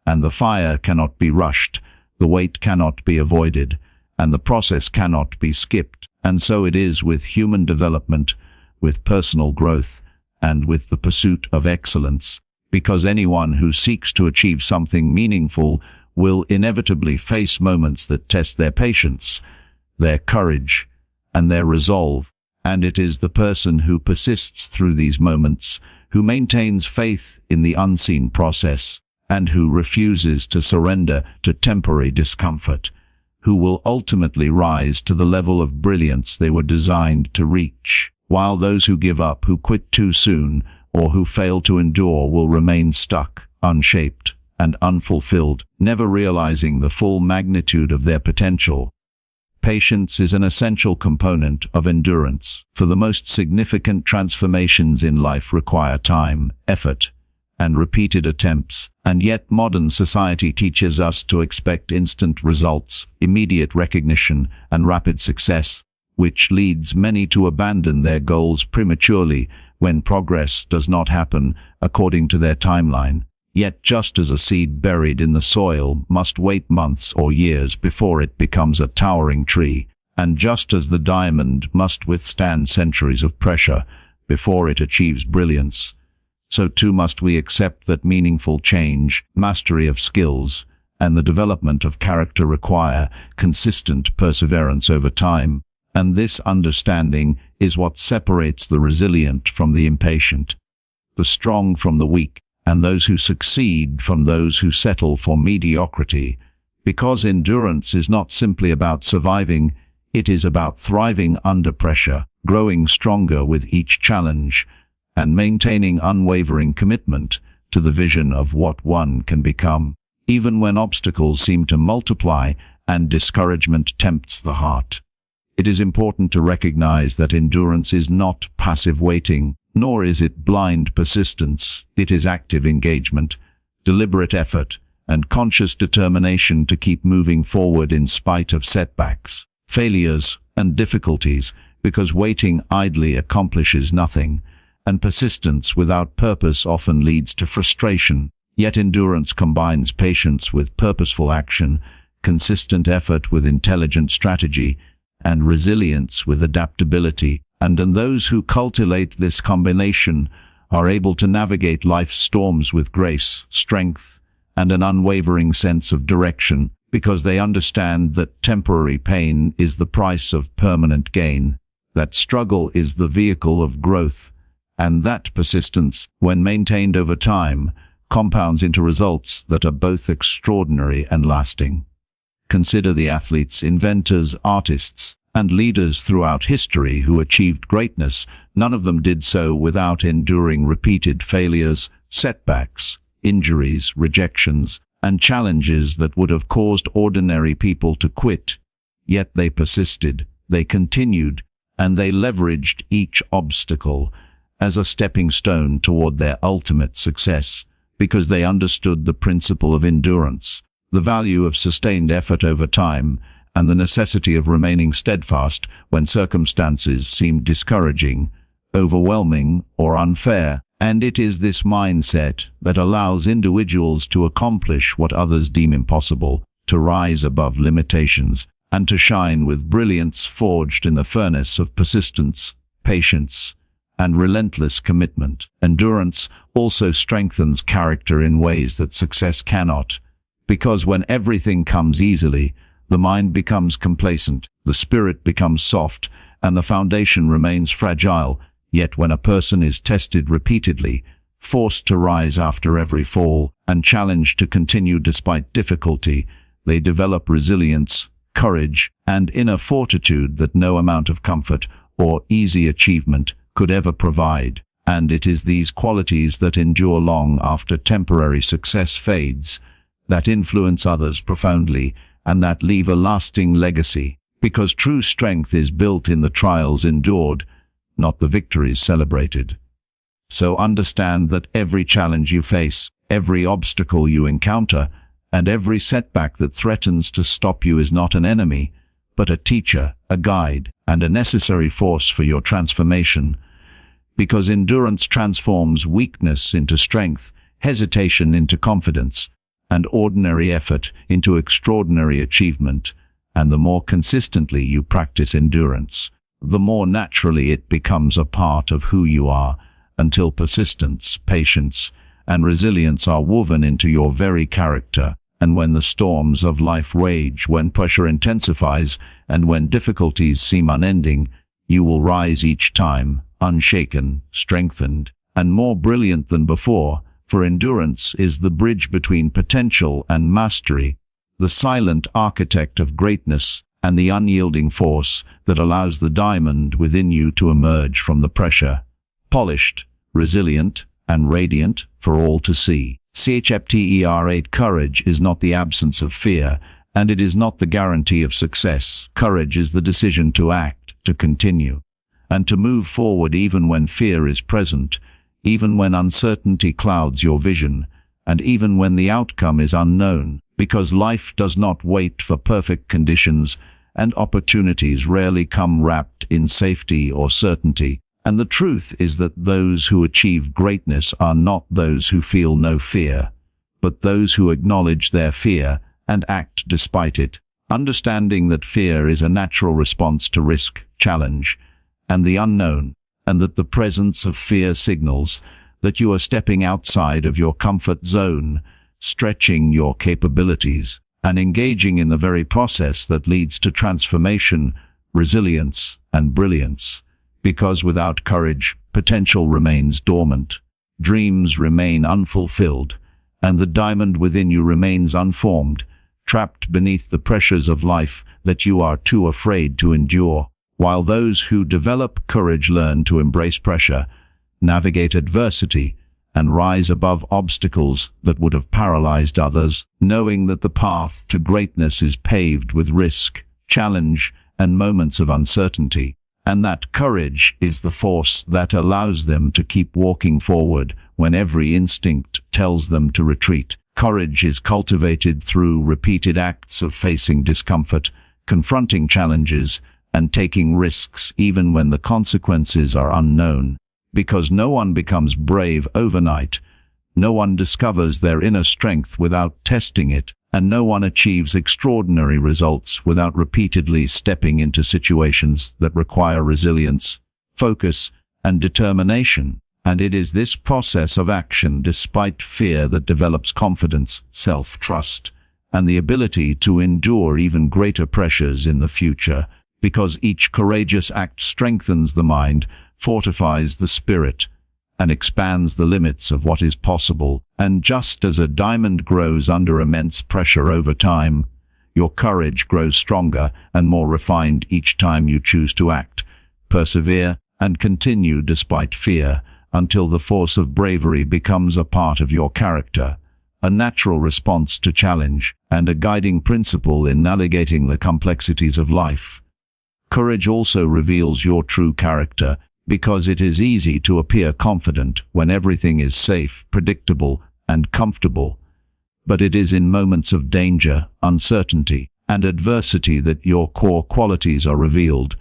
[SPEAKER 1] and the fire cannot be rushed, the weight cannot be avoided, and the process cannot be skipped. And so it is with human development, with personal growth, and with the pursuit of excellence, because anyone who seeks to achieve something meaningful will inevitably face moments that test their patience, their courage, and their resolve. And it is the person who persists through these moments, who maintains faith in the unseen process, and who refuses to surrender to temporary discomfort, who will ultimately rise to the level of brilliance they were designed to reach, while those who give up, who quit too soon, or who fail to endure will remain stuck, unshaped, and unfulfilled, never realizing the full magnitude of their potential. Patience is an essential component of endurance, for the most significant transformations in life require time, effort, and repeated attempts, and yet modern society teaches us to expect instant results, immediate recognition, and rapid success, which leads many to abandon their goals prematurely when progress does not happen according to their timeline. Yet just as a seed buried in the soil must wait months or years before it becomes a towering tree, and just as the diamond must withstand centuries of pressure before it achieves brilliance, so too must we accept that meaningful change, mastery of skills, and the development of character require consistent perseverance over time. And this understanding is what separates the resilient from the impatient, the strong from the weak, and those who succeed from those who settle for mediocrity. Because endurance is not simply about surviving, it is about thriving under pressure, growing stronger with each challenge, and maintaining unwavering commitment to the vision of what one can become, even when obstacles seem to multiply and discouragement tempts the heart. It is important to recognize that endurance is not passive waiting, nor is it blind persistence. It is active engagement, deliberate effort, and conscious determination to keep moving forward in spite of setbacks, failures, and difficulties, because waiting idly accomplishes nothing, and persistence without purpose often leads to frustration. Yet endurance combines patience with purposeful action, consistent effort with intelligent strategy, and resilience with adaptability. And those who cultivate this combination are able to navigate life's storms with grace, strength, and an unwavering sense of direction, because they understand that temporary pain is the price of permanent gain, that struggle is the vehicle of growth, and that persistence, when maintained over time, compounds into results that are both extraordinary and lasting. Consider the athletes, inventors, artists, and leaders throughout history who achieved greatness. None of them did so without enduring repeated failures, setbacks, injuries, rejections, and challenges that would have caused ordinary people to quit. Yet they persisted, they continued, and they leveraged each obstacle as a stepping stone toward their ultimate success, because they understood the principle of endurance, the value of sustained effort over time, and the necessity of remaining steadfast when circumstances seem discouraging, overwhelming, or unfair. And it is this mindset that allows individuals to accomplish what others deem impossible, to rise above limitations, and to shine with brilliance forged in the furnace of persistence, patience, and relentless commitment. Endurance also strengthens character in ways that success cannot, because when everything comes easily, the mind becomes complacent, the spirit becomes soft, and the foundation remains fragile. Yet when a person is tested repeatedly, forced to rise after every fall, and challenged to continue despite difficulty, they develop resilience, courage, and inner fortitude that no amount of comfort or easy achievement could ever provide. And it is these qualities that endure long after temporary success fades, that influence others profoundly, and that leave a lasting legacy, because true strength is built in the trials endured, not the victories celebrated. So understand that every challenge you face, every obstacle you encounter, and every setback that threatens to stop you is not an enemy, but a teacher, a guide, and a necessary force for your transformation. Because endurance transforms weakness into strength, hesitation into confidence, and ordinary effort into extraordinary achievement. And the more consistently you practice endurance, the more naturally it becomes a part of who you are, until persistence, patience, and resilience are woven into your very character. And when the storms of life rage, when pressure intensifies, and when difficulties seem unending, you will rise each time, unshaken, strengthened, and more brilliant than before, for endurance is the bridge between potential and mastery, the silent architect of greatness, and the unyielding force that allows the diamond within you to emerge from the pressure, polished, resilient, and radiant for all to see. Chapter 8. Courage is not the absence of fear, and it is not the guarantee of success. Courage is the decision to act, to continue, and to move forward even when fear is present, even when uncertainty clouds your vision, and even when the outcome is unknown, because life does not wait for perfect conditions, and opportunities rarely come wrapped in safety or certainty. And the truth is that those who achieve greatness are not those who feel no fear, but those who acknowledge their fear and act despite it, understanding that fear is a natural response to risk, challenge, and the unknown, and that the presence of fear signals that you are stepping outside of your comfort zone, stretching your capabilities, and engaging in the very process that leads to transformation, resilience, and brilliance. Because without courage, potential remains dormant, dreams remain unfulfilled, and the diamond within you remains unformed, trapped beneath the pressures of life that you are too afraid to endure. While those who develop courage learn to embrace pressure, navigate adversity, and rise above obstacles that would have paralyzed others, knowing that the path to greatness is paved with risk, challenge, and moments of uncertainty, and that courage is the force that allows them to keep walking forward when every instinct tells them to retreat. Courage is cultivated through repeated acts of facing discomfort, confronting challenges, and taking risks even when the consequences are unknown. Because no one becomes brave overnight, no one discovers their inner strength without testing it, and no one achieves extraordinary results without repeatedly stepping into situations that require resilience, focus, and determination. And it is this process of action despite fear that develops confidence, self-trust, and the ability to endure even greater pressures in the future, because each courageous act strengthens the mind, fortifies the spirit, and expands the limits of what is possible. And just as a diamond grows under immense pressure over time, your courage grows stronger and more refined each time you choose to act, persevere, and continue despite fear, until the force of bravery becomes a part of your character, a natural response to challenge, and a guiding principle in navigating the complexities of life. Courage also reveals your true character, because it is easy to appear confident when everything is safe, predictable, and comfortable. But it is in moments of danger, uncertainty, and adversity that your core qualities are revealed.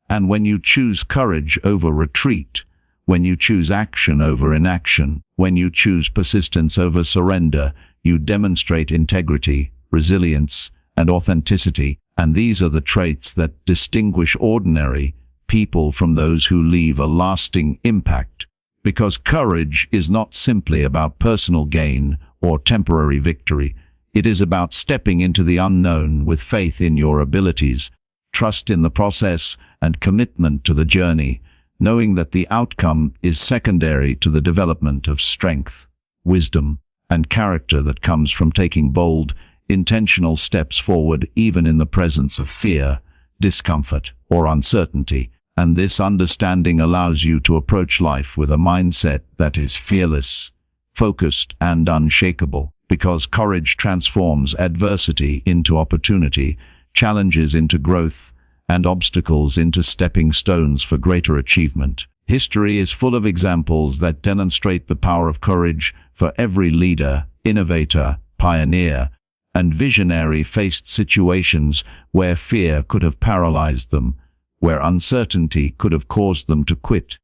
[SPEAKER 1] And when you choose courage over retreat, when you choose action over inaction, when you choose persistence over surrender, you demonstrate integrity, resilience, and authenticity. And these are the traits that distinguish ordinary people from those who leave a lasting impact. Because courage is not simply about personal gain or temporary victory. It is about stepping into the unknown with faith in your abilities, trust in the process, and commitment to the journey, knowing that the outcome is secondary to the development of strength, wisdom, and character that comes from taking bold, intentional steps forward even in the presence of fear, discomfort, or uncertainty. And this understanding allows you to approach life with a mindset that is fearless, focused, and unshakable, because courage transforms adversity into opportunity, challenges into growth, and obstacles into stepping stones for greater achievement. History is full of examples that demonstrate the power of courage, for every leader, innovator, pioneer, and visionary faced situations where fear could have paralyzed them, where uncertainty could have caused them to quit,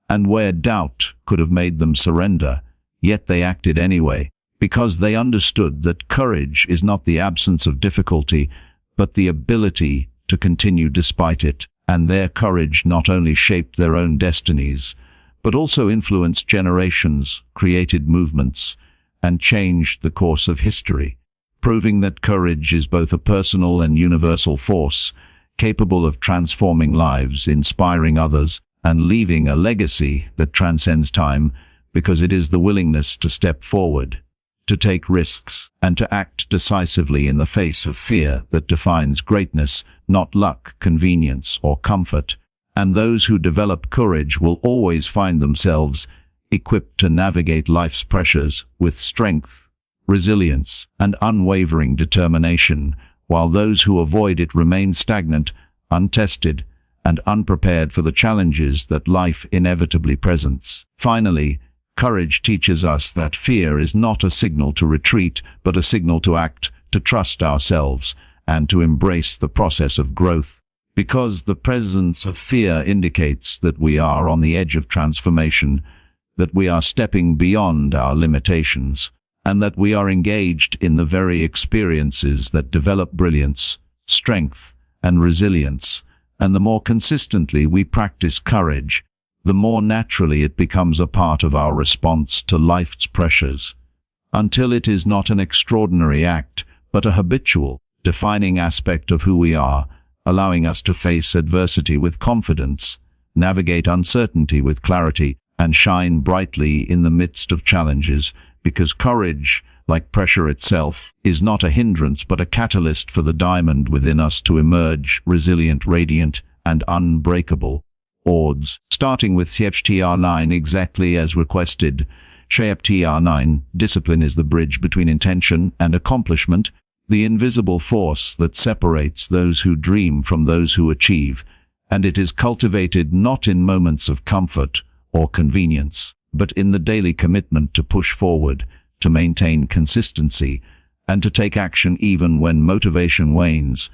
[SPEAKER 1] and where doubt could have made them surrender. Yet they acted anyway, because they understood that courage is not the absence of difficulty, but the ability to continue despite it. And their courage not only shaped their own destinies, but also influenced generations, created movements, and changed the course of history, proving that courage is both a personal and universal force, capable of transforming lives, inspiring others, and leaving a legacy that transcends time, because it is the willingness to step forward, to take risks, and to act decisively in the face of fear that defines greatness, not luck, convenience, or comfort. And those who develop courage will always find themselves equipped to navigate life's pressures with strength, resilience, and unwavering determination, while those who avoid it remain stagnant, untested, and unprepared for the challenges that life inevitably presents. Finally, courage teaches us that fear is not a signal to retreat, but a signal to act, to trust ourselves, and to embrace the process of growth. Because the presence of fear indicates that we are on the edge of transformation, that we are stepping beyond our limitations, and that we are engaged in the very experiences that develop brilliance, strength, and resilience. And the more consistently we practice courage, the more naturally it becomes a part of our response to life's pressures, until it is not an extraordinary act, but a habitual, defining aspect of who we are, allowing us to face adversity with confidence, navigate uncertainty with clarity, and shine brightly in the midst of challenges, because courage, like pressure itself, is not a hindrance but a catalyst for the diamond within us to emerge resilient, radiant, and unbreakable. Odds, starting with Chapter 9 exactly as requested. Chapter 9, discipline is the bridge between intention and accomplishment, the invisible force that separates those who dream from those who achieve, and it is cultivated not in moments of comfort or convenience, but in the daily commitment to push forward, to maintain consistency, and to take action even when motivation wanes,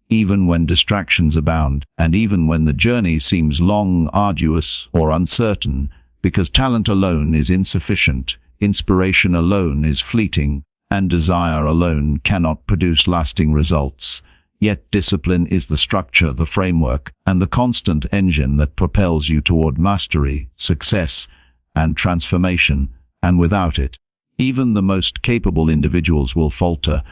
[SPEAKER 1] even when distractions abound, and even when the journey seems long, arduous, or uncertain, because talent alone is insufficient, inspiration alone is fleeting, and desire alone cannot produce lasting results. Yet discipline is the structure, the framework, and the constant engine that propels you toward mastery, success, and transformation, and without it, even the most capable individuals will falter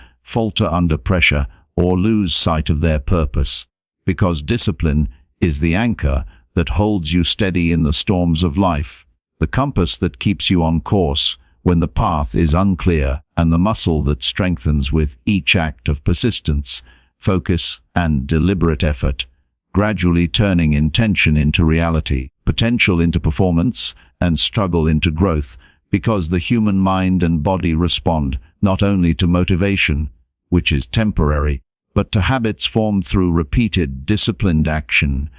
[SPEAKER 1] under pressure, or lose sight of their purpose, because discipline is the anchor that holds you steady in the storms of life, the compass that keeps you on course when the path is unclear, and the muscle that strengthens with each act of persistence, focus, and deliberate effort, gradually turning intention into reality, potential into performance, and struggle into growth, because the human mind and body respond not only to motivation, which is temporary, but to habits formed through repeated, disciplined action.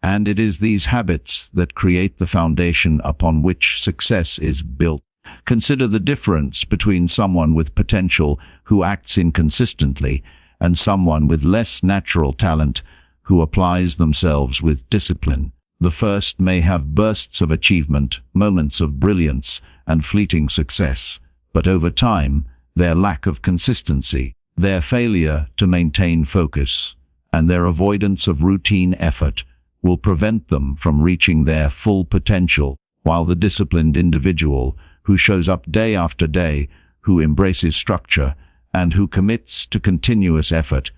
[SPEAKER 1] And it is these habits that create the foundation upon which success is built. Consider the difference between someone with potential who acts inconsistently and someone with less natural talent who applies themselves with discipline. The first may have bursts of achievement, moments of brilliance, and fleeting success, but over time, their lack of consistency, their failure to maintain focus, and their avoidance of routine effort will prevent them from reaching their full potential, while the disciplined individual who shows up day after day, who embraces structure, and who commits to continuous effort,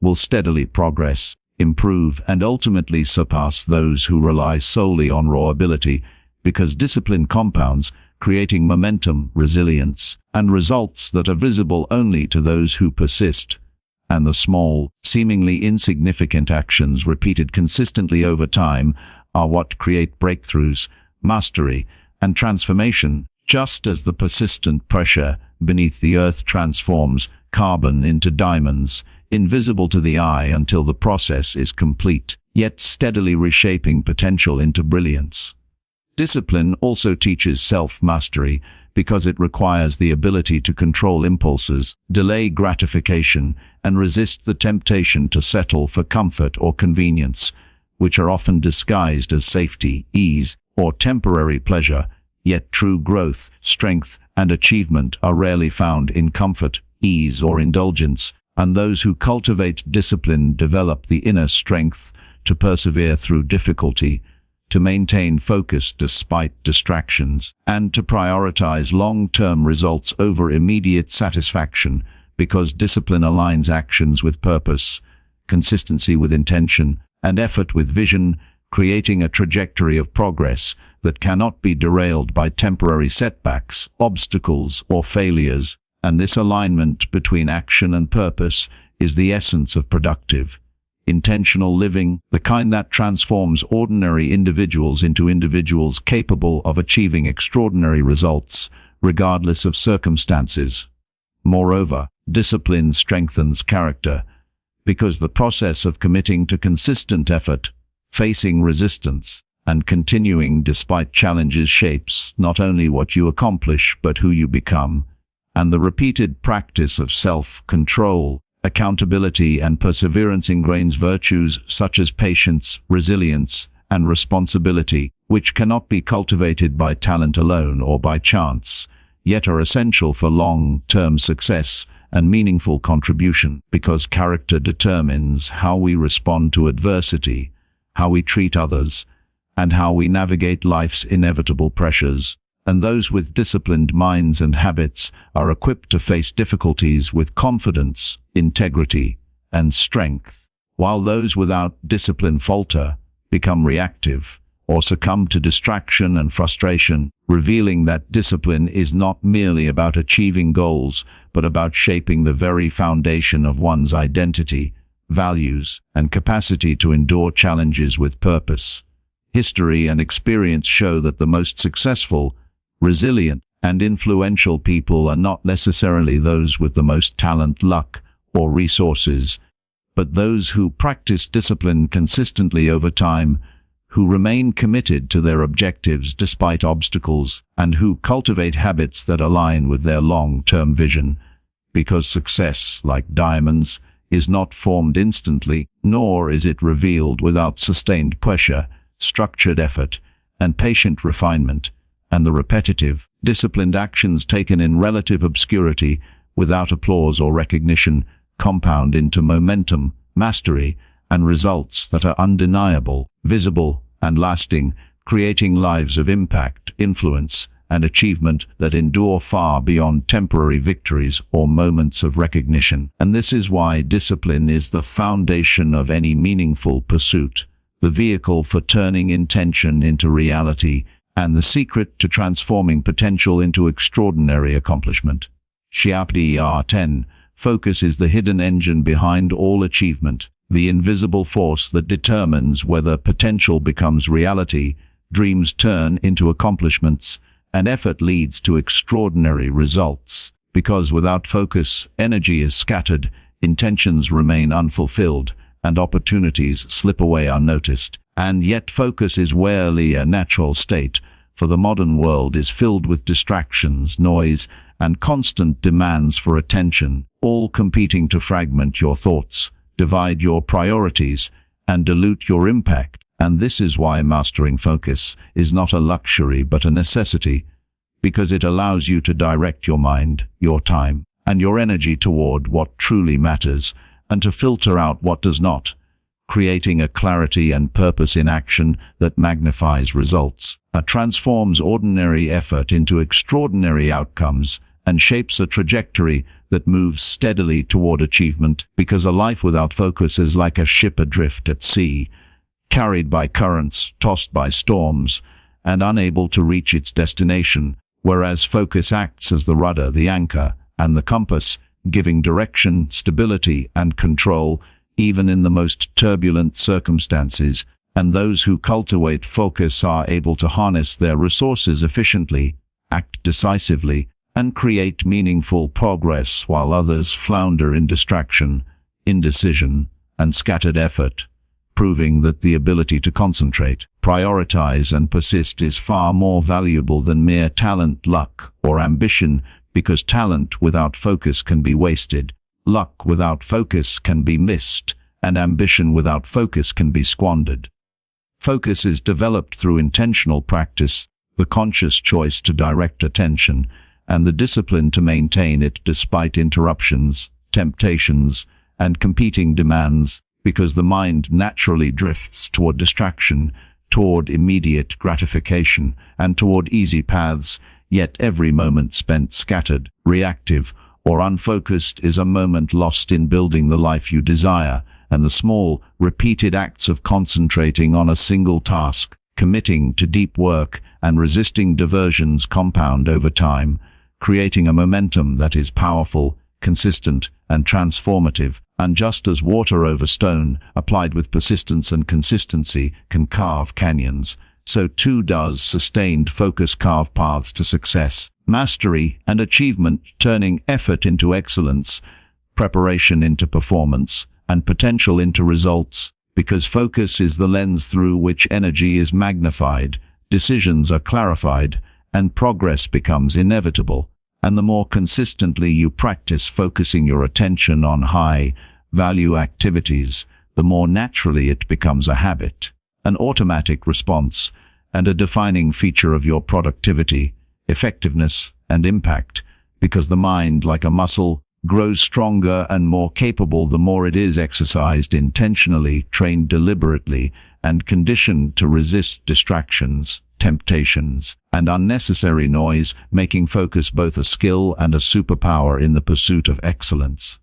[SPEAKER 1] will steadily progress, improve, and ultimately surpass those who rely solely on raw ability, because discipline compounds, creating momentum, resilience, and results that are visible only to those who persist. And the small, seemingly insignificant actions repeated consistently over time are what create breakthroughs, mastery, and transformation, just as the persistent pressure beneath the earth transforms carbon into diamonds, invisible to the eye until the process is complete, yet steadily reshaping potential into brilliance. Discipline also teaches self-mastery because it requires the ability to control impulses, delay gratification, and resist the temptation to settle for comfort or convenience, which are often disguised as safety, ease, or temporary pleasure. Yet true growth, strength, and achievement are rarely found in comfort, ease, or indulgence, and those who cultivate discipline develop the inner strength to persevere through difficulty, to maintain focus despite distractions, and to prioritize long-term results over immediate satisfaction, because discipline aligns actions with purpose, consistency with intention, and effort with vision, creating a trajectory of progress that cannot be derailed by temporary setbacks, obstacles, or failures. And this alignment between action and purpose is the essence of productive, intentional living, the kind that transforms ordinary individuals into individuals capable of achieving extraordinary results, regardless of circumstances. Moreover, discipline strengthens character, because the process of committing to consistent effort, facing resistance, and continuing despite challenges shapes not only what you accomplish but who you become. And the repeated practice of self-control, accountability, and perseverance ingrains virtues such as patience, resilience, and responsibility, which cannot be cultivated by talent alone or by chance, yet are essential for long-term success and meaningful contribution, because character determines how we respond to adversity, how we treat others, and how we navigate life's inevitable pressures. And those with disciplined minds and habits are equipped to face difficulties with confidence, integrity, and strength, while those without discipline falter, become reactive, or succumb to distraction and frustration, revealing that discipline is not merely about achieving goals, but about shaping the very foundation of one's identity, values, and capacity to endure challenges with purpose. History and experience show that the most successful, resilient, and influential people are not necessarily those with the most talent, luck, or resources, but those who practice discipline consistently over time, who remain committed to their objectives despite obstacles, and who cultivate habits that align with their long-term vision. Because success, like diamonds, is not formed instantly, nor is it revealed without sustained pressure, structured effort, and patient refinement, and the repetitive, disciplined actions taken in relative obscurity, without applause or recognition, compound into momentum, mastery, and results that are undeniable, visible, and lasting, creating lives of impact, influence, and achievement that endure far beyond temporary victories or moments of recognition. And this is why discipline is the foundation of any meaningful pursuit, the vehicle for turning intention into reality, and the secret to transforming potential into extraordinary accomplishment. Chapter 10. Focus is the hidden engine behind all achievement, the invisible force that determines whether potential becomes reality, dreams turn into accomplishments, and effort leads to extraordinary results. Because without focus, energy is scattered, intentions remain unfulfilled, and opportunities slip away unnoticed. And yet focus is rarely a natural state, for the modern world is filled with distractions, noise, and constant demands for attention, all competing to fragment your thoughts, divide your priorities, and dilute your impact. And this is why mastering focus is not a luxury but a necessity, because it allows you to direct your mind, your time, and your energy toward what truly matters, and to filter out what does not, creating a clarity and purpose in action that magnifies results, transforms ordinary effort into extraordinary outcomes, and shapes a trajectory that moves steadily toward achievement, because a life without focus is like a ship adrift at sea, carried by currents, tossed by storms, and unable to reach its destination, whereas focus acts as the rudder, the anchor, and the compass, giving direction, stability, and control, even in the most turbulent circumstances. And those who cultivate focus are able to harness their resources efficiently, act decisively, and create meaningful progress, while others flounder in distraction, indecision, and scattered effort, proving that the ability to concentrate, prioritize, and persist is far more valuable than mere talent, luck, or ambition, because talent without focus can be wasted, luck without focus can be missed, and ambition without focus can be squandered. Focus is developed through intentional practice, the conscious choice to direct attention, and the discipline to maintain it despite interruptions, temptations, and competing demands, because the mind naturally drifts toward distraction, toward immediate gratification, and toward easy paths, yet every moment spent scattered, reactive, or unfocused is a moment lost in building the life you desire, and the small, repeated acts of concentrating on a single task, committing to deep work, and resisting diversions compound over time, creating a momentum that is powerful, consistent, and transformative. And just as water over stone, applied with persistence and consistency, can carve canyons, so too does sustained focus carve paths to success, mastery, and achievement, turning effort into excellence, preparation into performance, and potential into results, because focus is the lens through which energy is magnified, decisions are clarified, and progress becomes inevitable. And the more consistently you practice focusing your attention on high-value activities, the more naturally it becomes a habit, an automatic response, and a defining feature of your productivity, effectiveness, and impact, because the mind, like a muscle, grows stronger and more capable the more it is exercised intentionally, trained deliberately, and conditioned to resist distractions, temptations, and unnecessary noise, making focus both a skill and a superpower in the pursuit of excellence.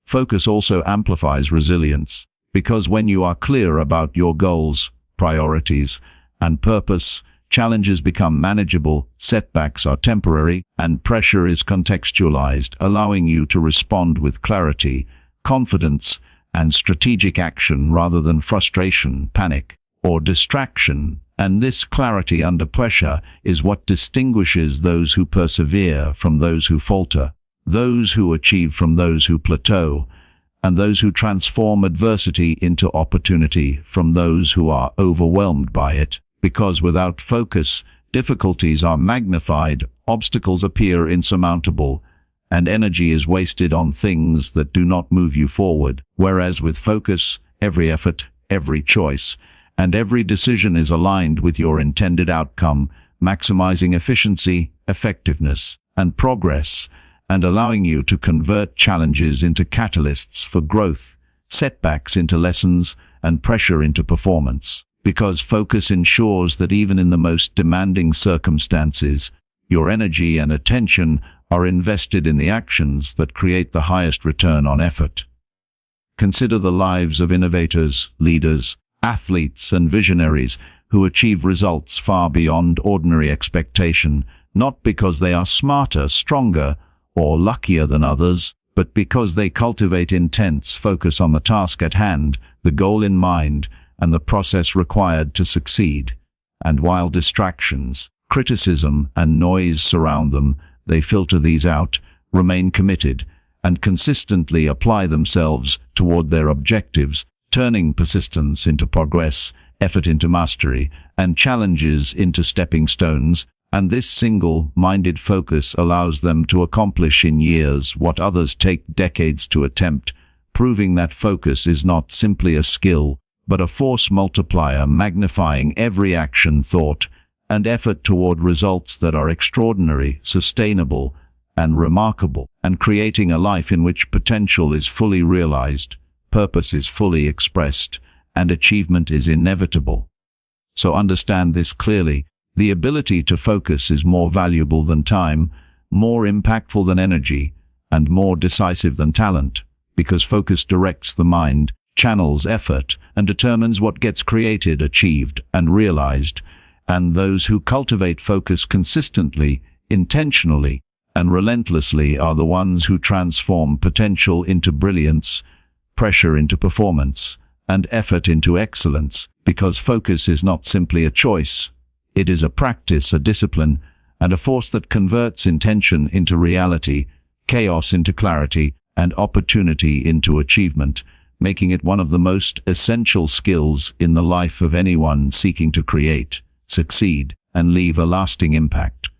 [SPEAKER 1] Focus also amplifies resilience, because when you are clear about your goals, priorities, and purpose, challenges become manageable, setbacks are temporary, and pressure is contextualized, allowing you to respond with clarity, confidence, and strategic action rather than frustration, panic, or distraction. And this clarity under pressure is what distinguishes those who persevere from those who falter, those who achieve from those who plateau, and those who transform adversity into opportunity from those who are overwhelmed by it. Because without focus, difficulties are magnified, obstacles appear insurmountable, and energy is wasted on things that do not move you forward. Whereas with focus, every effort, every choice, and every decision is aligned with your intended outcome, maximizing efficiency, effectiveness, and progress, and allowing you to convert challenges into catalysts for growth, setbacks into lessons, and pressure into performance. Because focus ensures that even in the most demanding circumstances, your energy and attention are invested in the actions that create the highest return on effort. Consider the lives of innovators, leaders, athletes, and visionaries who achieve results far beyond ordinary expectation, not because they are smarter, stronger, or luckier than others, but because they cultivate intense focus on the task at hand, the goal in mind, and the process required to succeed. And while distractions, criticism, and noise surround them, they filter these out, remain committed, and consistently apply themselves toward their objectives, turning persistence into progress, effort into mastery, and challenges into stepping stones. And this single-minded focus allows them to accomplish in years what others take decades to attempt, proving that focus is not simply a skill, but a force multiplier magnifying every action, thought, and effort toward results that are extraordinary, sustainable, and remarkable, and creating a life in which potential is fully realized, purpose is fully expressed, and achievement is inevitable. So understand this clearly. The ability to focus is more valuable than time, more impactful than energy, and more decisive than talent, because focus directs the mind, channels effort, and determines what gets created, achieved, and realized. And those who cultivate focus consistently, intentionally, and relentlessly are the ones who transform potential into brilliance, pressure into performance, and effort into excellence, because focus is not simply a choice. It is a practice, a discipline, and a force that converts intention into reality, chaos into clarity, and opportunity into achievement, making it one of the most essential skills in the life of anyone seeking to create, succeed, and leave a lasting impact.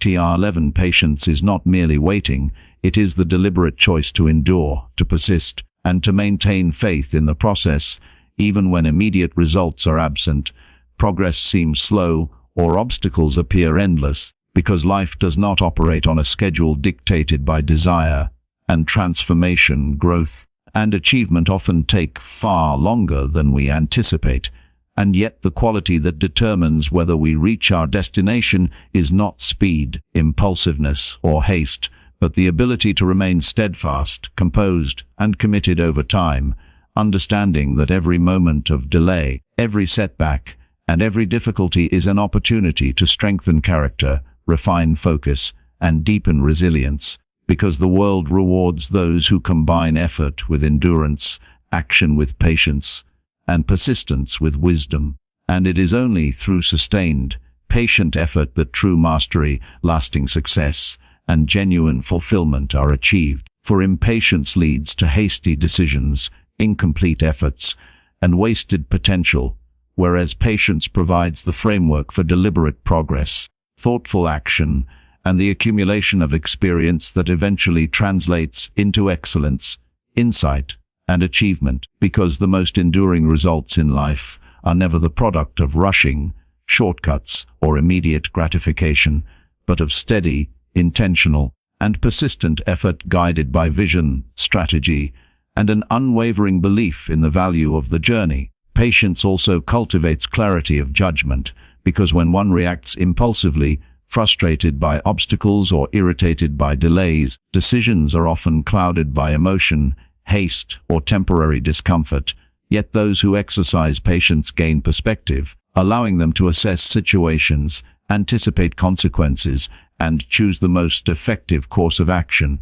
[SPEAKER 1] TR11 Patience is not merely waiting, it is the deliberate choice to endure, to persist, and to maintain faith in the process, even when immediate results are absent, progress seems slow, or obstacles appear endless, because life does not operate on a schedule dictated by desire, and transformation, growth, and achievement often take far longer than we anticipate. And yet the quality that determines whether we reach our destination is not speed, impulsiveness, or haste, but the ability to remain steadfast, composed, and committed over time, understanding that every moment of delay, every setback, and every difficulty is an opportunity to strengthen character, refine focus, and deepen resilience, because the world rewards those who combine effort with endurance, action with patience, and persistence with wisdom. And it is only through sustained, patient effort that true mastery, lasting success, and genuine fulfillment are achieved. For impatience leads to hasty decisions, incomplete efforts, and wasted potential, whereas patience provides the framework for deliberate progress, thoughtful action, and the accumulation of experience that eventually translates into excellence, insight, and achievement, because the most enduring results in life are never the product of rushing, shortcuts, or immediate gratification, but of steady, intentional, and persistent effort guided by vision, strategy, and an unwavering belief in the value of the journey. Patience also cultivates clarity of judgment, because when one reacts impulsively, frustrated by obstacles or irritated by delays, decisions are often clouded by emotion, haste, or temporary discomfort. Yet those who exercise patience gain perspective, allowing them to assess situations, anticipate consequences, and choose the most effective course of action,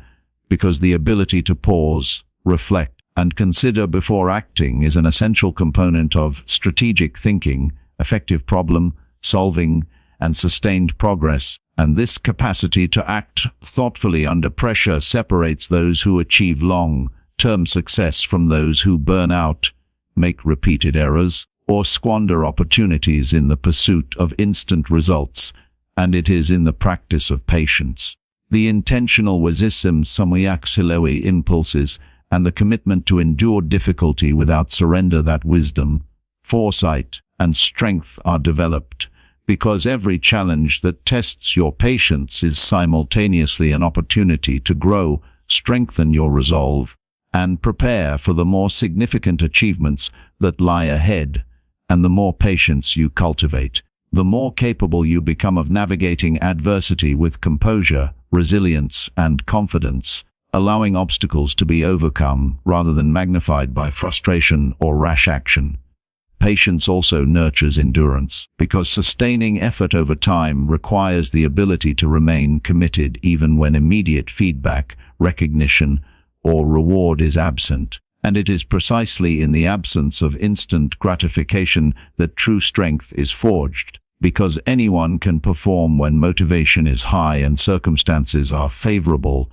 [SPEAKER 1] because the ability to pause, reflect, and consider before acting is an essential component of strategic thinking, effective problem-solving, and sustained progress. And this capacity to act thoughtfully under pressure separates those who achieve long-term success from those who burn out, make repeated errors, or squander opportunities in the pursuit of instant results. And it is in the practice of patience, the intentional wisdom impulses, and the commitment to endure difficulty without surrender that wisdom, foresight, and strength are developed, because every challenge that tests your patience is simultaneously an opportunity to grow, strengthen your resolve, and prepare for the more significant achievements that lie ahead. And the more patience you cultivate, the more capable you become of navigating adversity with composure, resilience, and confidence, allowing obstacles to be overcome rather than magnified by frustration or rash action. Patience also nurtures endurance, because sustaining effort over time requires the ability to remain committed even when immediate feedback, recognition, or reward is absent. And it is precisely in the absence of instant gratification that true strength is forged, because anyone can perform when motivation is high and circumstances are favorable,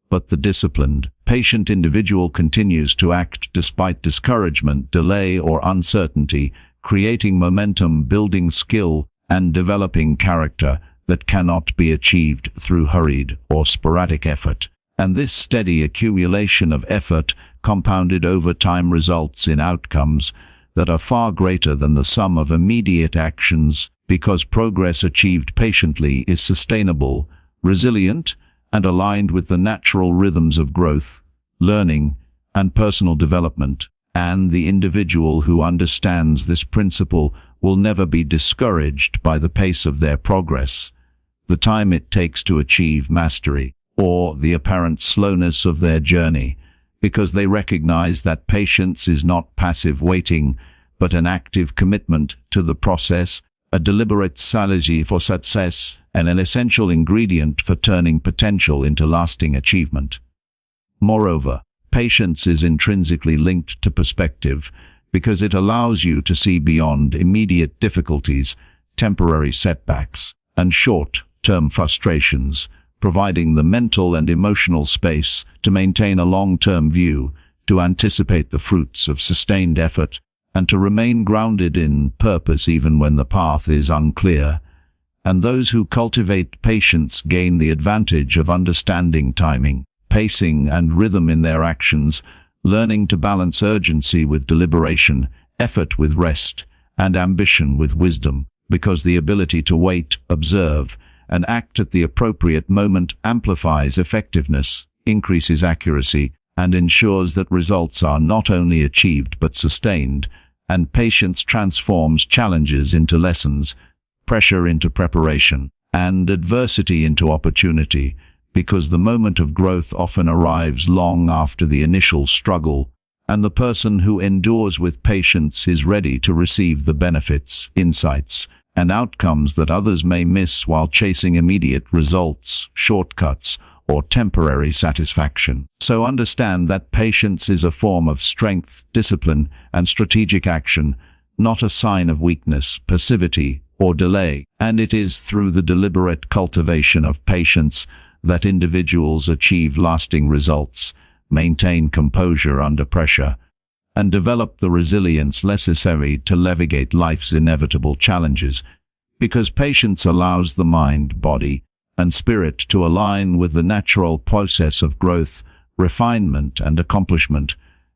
[SPEAKER 1] but the disciplined, patient individual continues to act despite discouragement, delay, or uncertainty, creating momentum, building skill, and developing character, that cannot be achieved through hurried or sporadic effort. And this steady accumulation of effort compounded over time results in outcomes that are far greater than the sum of immediate actions, because progress achieved patiently is sustainable, resilient, and aligned with the natural rhythms of growth, learning, and personal development. And the individual who understands this principle will never be discouraged by the pace of their progress, the time it takes to achieve mastery, or the apparent slowness of their journey, because they recognize that patience is not passive waiting, but an active commitment to the process, a deliberate strategy for success, and an essential ingredient for turning potential into lasting achievement. Moreover, patience is intrinsically linked to perspective, because it allows you to see beyond immediate difficulties, temporary setbacks, and short-term frustrations, providing the mental and emotional space to maintain a long-term view, to anticipate the fruits of sustained effort, and to remain grounded in purpose even when the path is unclear. And those who cultivate patience gain the advantage of understanding timing, pacing, and rhythm in their actions, learning to balance urgency with deliberation, effort with rest, and ambition with wisdom, because the ability to wait, observe, and act at the appropriate moment amplifies effectiveness, increases accuracy, and ensures that results are not only achieved but sustained. And patience transforms challenges into lessons, pressure into preparation, and adversity into opportunity, because the moment of growth often arrives long after the initial struggle, and the person who endures with patience is ready to receive the benefits, insights, and outcomes that others may miss while chasing immediate results, shortcuts, or temporary satisfaction. So understand that patience is a form of strength, discipline, and strategic action, not a sign of weakness, passivity, or delay. And it is through the deliberate cultivation of patience that individuals achieve lasting results, maintain composure under pressure, and develop the resilience necessary to navigate life's inevitable challenges, because patience allows the mind, body, and spirit to align with the natural process of growth, refinement, and accomplishment,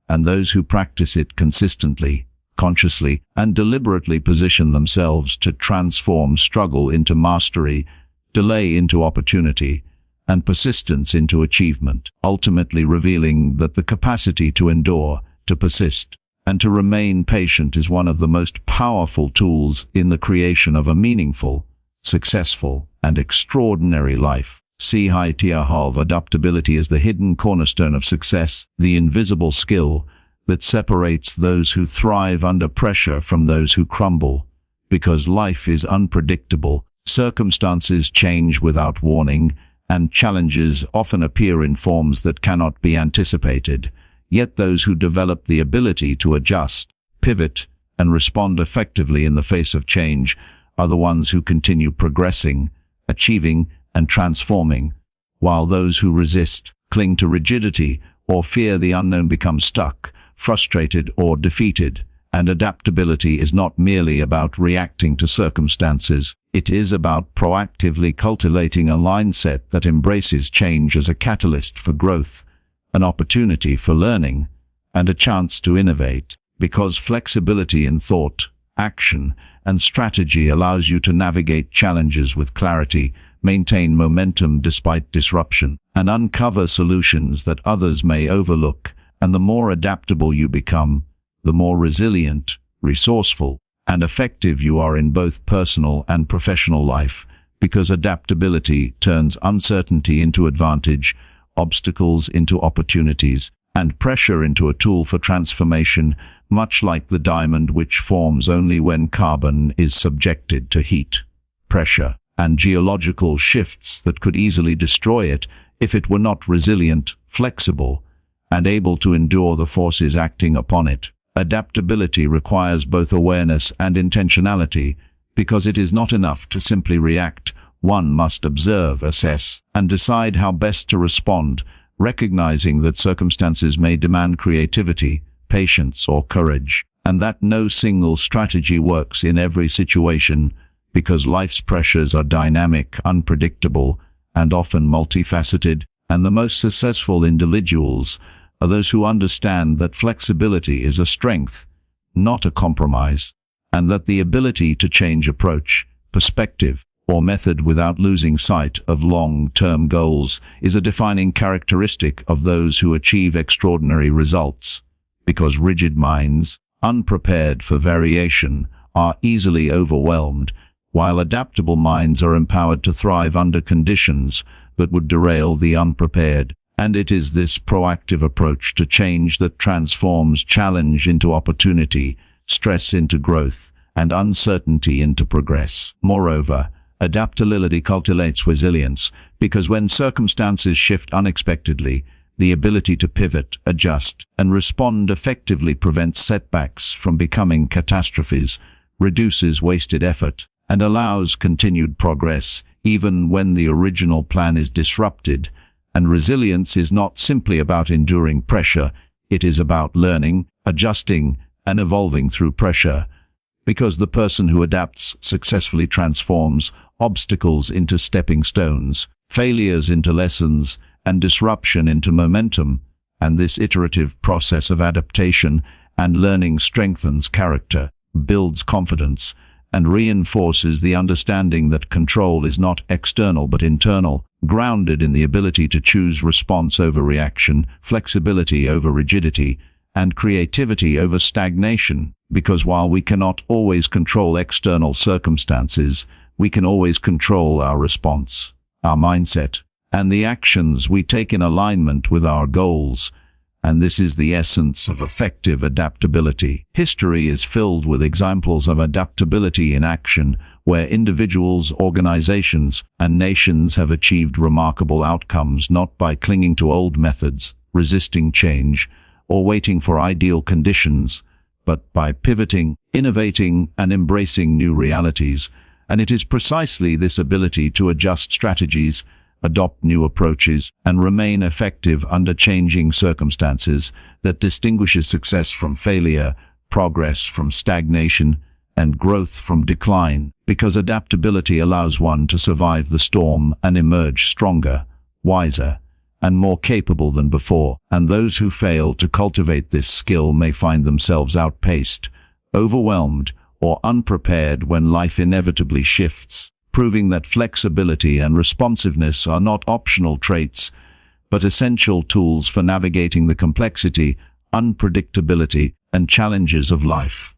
[SPEAKER 1] and those who practice it consistently, consciously, and deliberately position themselves to transform struggle into mastery, delay into opportunity, and persistence into achievement, ultimately revealing that the capacity to endure, to persist, and to remain patient is one of the most powerful tools in the creation of a meaningful, successful, and extraordinary life. See high-tier adaptability is the hidden cornerstone of success, the invisible skill that separates those who thrive under pressure from those who crumble. Because life is unpredictable, circumstances change without warning, and challenges often appear in forms that cannot be anticipated. Yet those who develop the ability to adjust, pivot, and respond effectively in the face of change are the ones who continue progressing, achieving, and transforming, while those who resist, cling to rigidity, or fear the unknown become stuck, frustrated, or defeated. And adaptability is not merely about reacting to circumstances, it is about proactively cultivating a mindset that embraces change as a catalyst for growth, an opportunity for learning, and a chance to innovate, because flexibility in thought, action, and strategy allows you to navigate challenges with clarity, maintain momentum despite disruption, and uncover solutions that others may overlook. And the more adaptable you become, the more resilient, resourceful, and effective you are in both personal and professional life, because adaptability turns uncertainty into advantage, obstacles into opportunities, and pressure into a tool for transformation, much like the diamond, which forms only when carbon is subjected to heat, pressure, and geological shifts that could easily destroy it if it were not resilient, flexible, and able to endure the forces acting upon it. Adaptability requires both awareness and intentionality, because it is not enough to simply react. One must observe, assess, and decide how best to respond, recognizing that circumstances may demand creativity, patience, or courage, and that no single strategy works in every situation, because life's pressures are dynamic, unpredictable, and often multifaceted, and the most successful individuals are those who understand that flexibility is a strength, not a compromise, and that the ability to change approach, perspective, or method without losing sight of long-term goals is a defining characteristic of those who achieve extraordinary results. Because rigid minds, unprepared for variation, are easily overwhelmed, while adaptable minds are empowered to thrive under conditions that would derail the unprepared. And it is this proactive approach to change that transforms challenge into opportunity, stress into growth, and uncertainty into progress. Moreover, adaptability cultivates resilience, because when circumstances shift unexpectedly, the ability to pivot, adjust, and respond effectively prevents setbacks from becoming catastrophes, reduces wasted effort, and allows continued progress even when the original plan is disrupted. And resilience is not simply about enduring pressure, it is about learning, adjusting, and evolving through pressure. Because the person who adapts successfully transforms obstacles into stepping stones, failures into lessons, and disruption into momentum, and this iterative process of adaptation and learning strengthens character, builds confidence, and reinforces the understanding that control is not external but internal, grounded in the ability to choose response over reaction, flexibility over rigidity, and creativity over stagnation. Because while we cannot always control external circumstances, we can always control our response, our mindset, and the actions we take in alignment with our goals. And this is the essence of effective adaptability. History is filled with examples of adaptability in action, where individuals, organizations, and nations have achieved remarkable outcomes not by clinging to old methods, resisting change, or waiting for ideal conditions, but by pivoting, innovating, and embracing new realities. And it is precisely this ability to adjust strategies, adopt new approaches, and remain effective under changing circumstances that distinguishes success from failure, progress from stagnation, and growth from decline. Because adaptability allows one to survive the storm and emerge stronger, wiser, and more capable than before. And those who fail to cultivate this skill may find themselves outpaced, overwhelmed, or unprepared when life inevitably shifts, proving that flexibility and responsiveness are not optional traits, but essential tools for navigating the complexity, unpredictability, and challenges of life.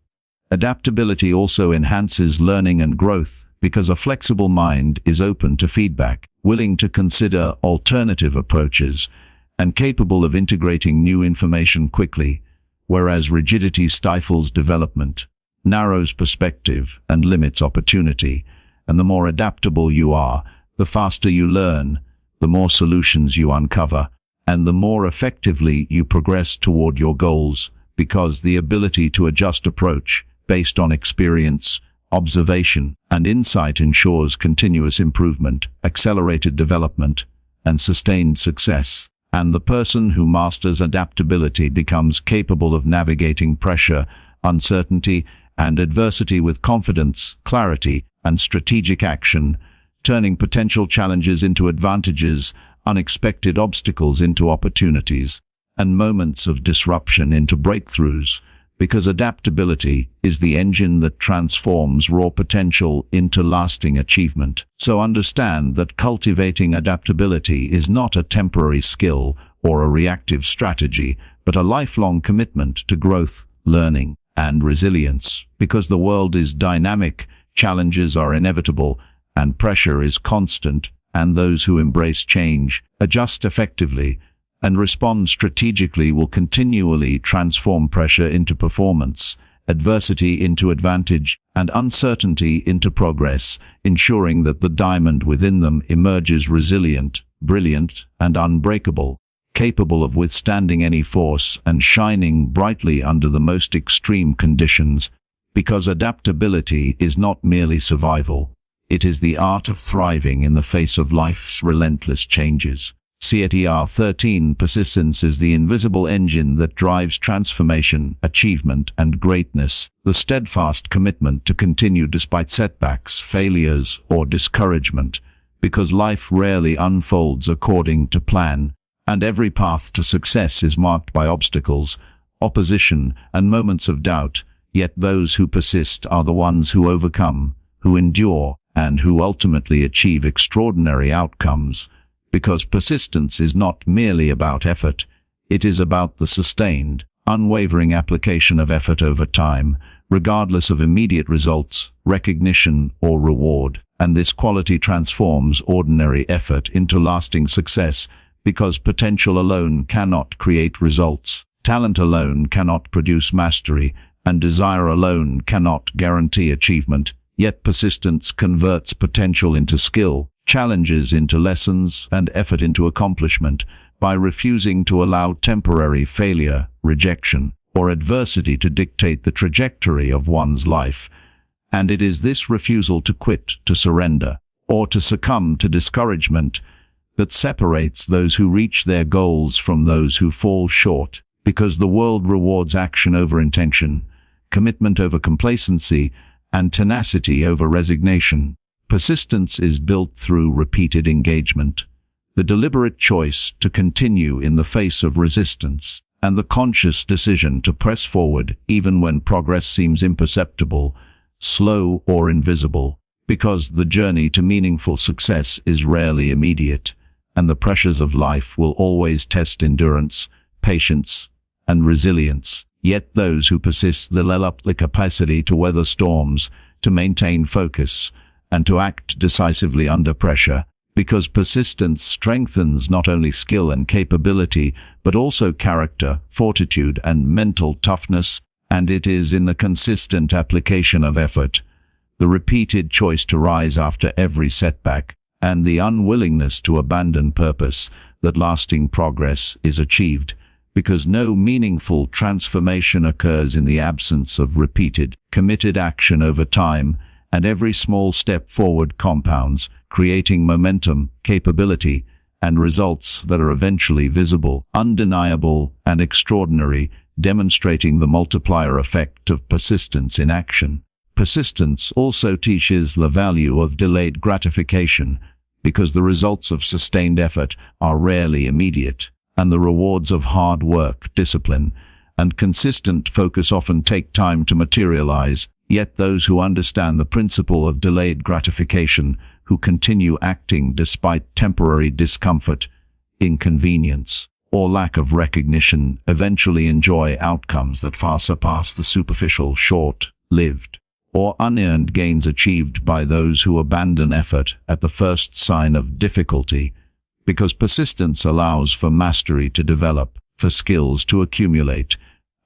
[SPEAKER 1] Adaptability also enhances learning and growth, because a flexible mind is open to feedback, willing to consider alternative approaches, and capable of integrating new information quickly, whereas rigidity stifles development, narrows perspective, and limits opportunity. And the more adaptable you are, the faster you learn, the more solutions you uncover, and the more effectively you progress toward your goals, because the ability to adjust approach based on experience, observation, and insight ensures continuous improvement, accelerated development, and sustained success. And the person who masters adaptability becomes capable of navigating pressure, uncertainty, and adversity with confidence, clarity, and strategic action, turning potential challenges into advantages, unexpected obstacles into opportunities, and moments of disruption into breakthroughs, because adaptability is the engine that transforms raw potential into lasting achievement. So understand that cultivating adaptability is not a temporary skill or a reactive strategy, but a lifelong commitment to growth, learning, and resilience. Because the world is dynamic, challenges are inevitable, and pressure is constant, and those who embrace change, adjust effectively, and respond strategically will continually transform pressure into performance, adversity into advantage, and uncertainty into progress, ensuring that the diamond within them emerges resilient, brilliant, and unbreakable, capable of withstanding any force and shining brightly under the most extreme conditions. Because adaptability is not merely survival, it is the art of thriving in the face of life's relentless changes. CATR 13. Persistence is the invisible engine that drives transformation, achievement, and greatness. The steadfast commitment to continue despite setbacks, failures, or discouragement, because life rarely unfolds according to plan, and every path to success is marked by obstacles, opposition, and moments of doubt. Yet those who persist are the ones who overcome, who endure, and who ultimately achieve extraordinary outcomes. Because persistence is not merely about effort, it is about the sustained, unwavering application of effort over time, regardless of immediate results, recognition, or reward. And this quality transforms ordinary effort into lasting success, because potential alone cannot create results, talent alone cannot produce mastery, and desire alone cannot guarantee achievement. Yet persistence converts potential into skill, challenges into lessons, and effort into accomplishment, by refusing to allow temporary failure, rejection, or adversity to dictate the trajectory of one's life. And it is this refusal to quit, to surrender, or to succumb to discouragement that separates those who reach their goals from those who fall short, because the world rewards action over intention, commitment over complacency, and tenacity over resignation. Persistence is built through repeated engagement, the deliberate choice to continue in the face of resistance, and the conscious decision to press forward even when progress seems imperceptible, slow, or invisible, because the journey to meaningful success is rarely immediate, and the pressures of life will always test endurance, patience, and resilience. Yet those who persist develop the capacity to weather storms, to maintain focus, and to act decisively under pressure, because persistence strengthens not only skill and capability, but also character, fortitude, and mental toughness. And it is in the consistent application of effort, the repeated choice to rise after every setback, and the unwillingness to abandon purpose, that lasting progress is achieved. Because no meaningful transformation occurs in the absence of repeated, committed action over time, and every small step forward compounds, creating momentum, capability, and results that are eventually visible, undeniable, and extraordinary, demonstrating the multiplier effect of persistence in action. Persistence also teaches the value of delayed gratification, because the results of sustained effort are rarely immediate, and the rewards of hard work, discipline, and consistent focus often take time to materialize. Yet those who understand the principle of delayed gratification, who continue acting despite temporary discomfort, inconvenience, or lack of recognition, eventually enjoy outcomes that far surpass the superficial, short-lived, or unearned gains achieved by those who abandon effort at the first sign of difficulty. Because persistence allows for mastery to develop, for skills to accumulate,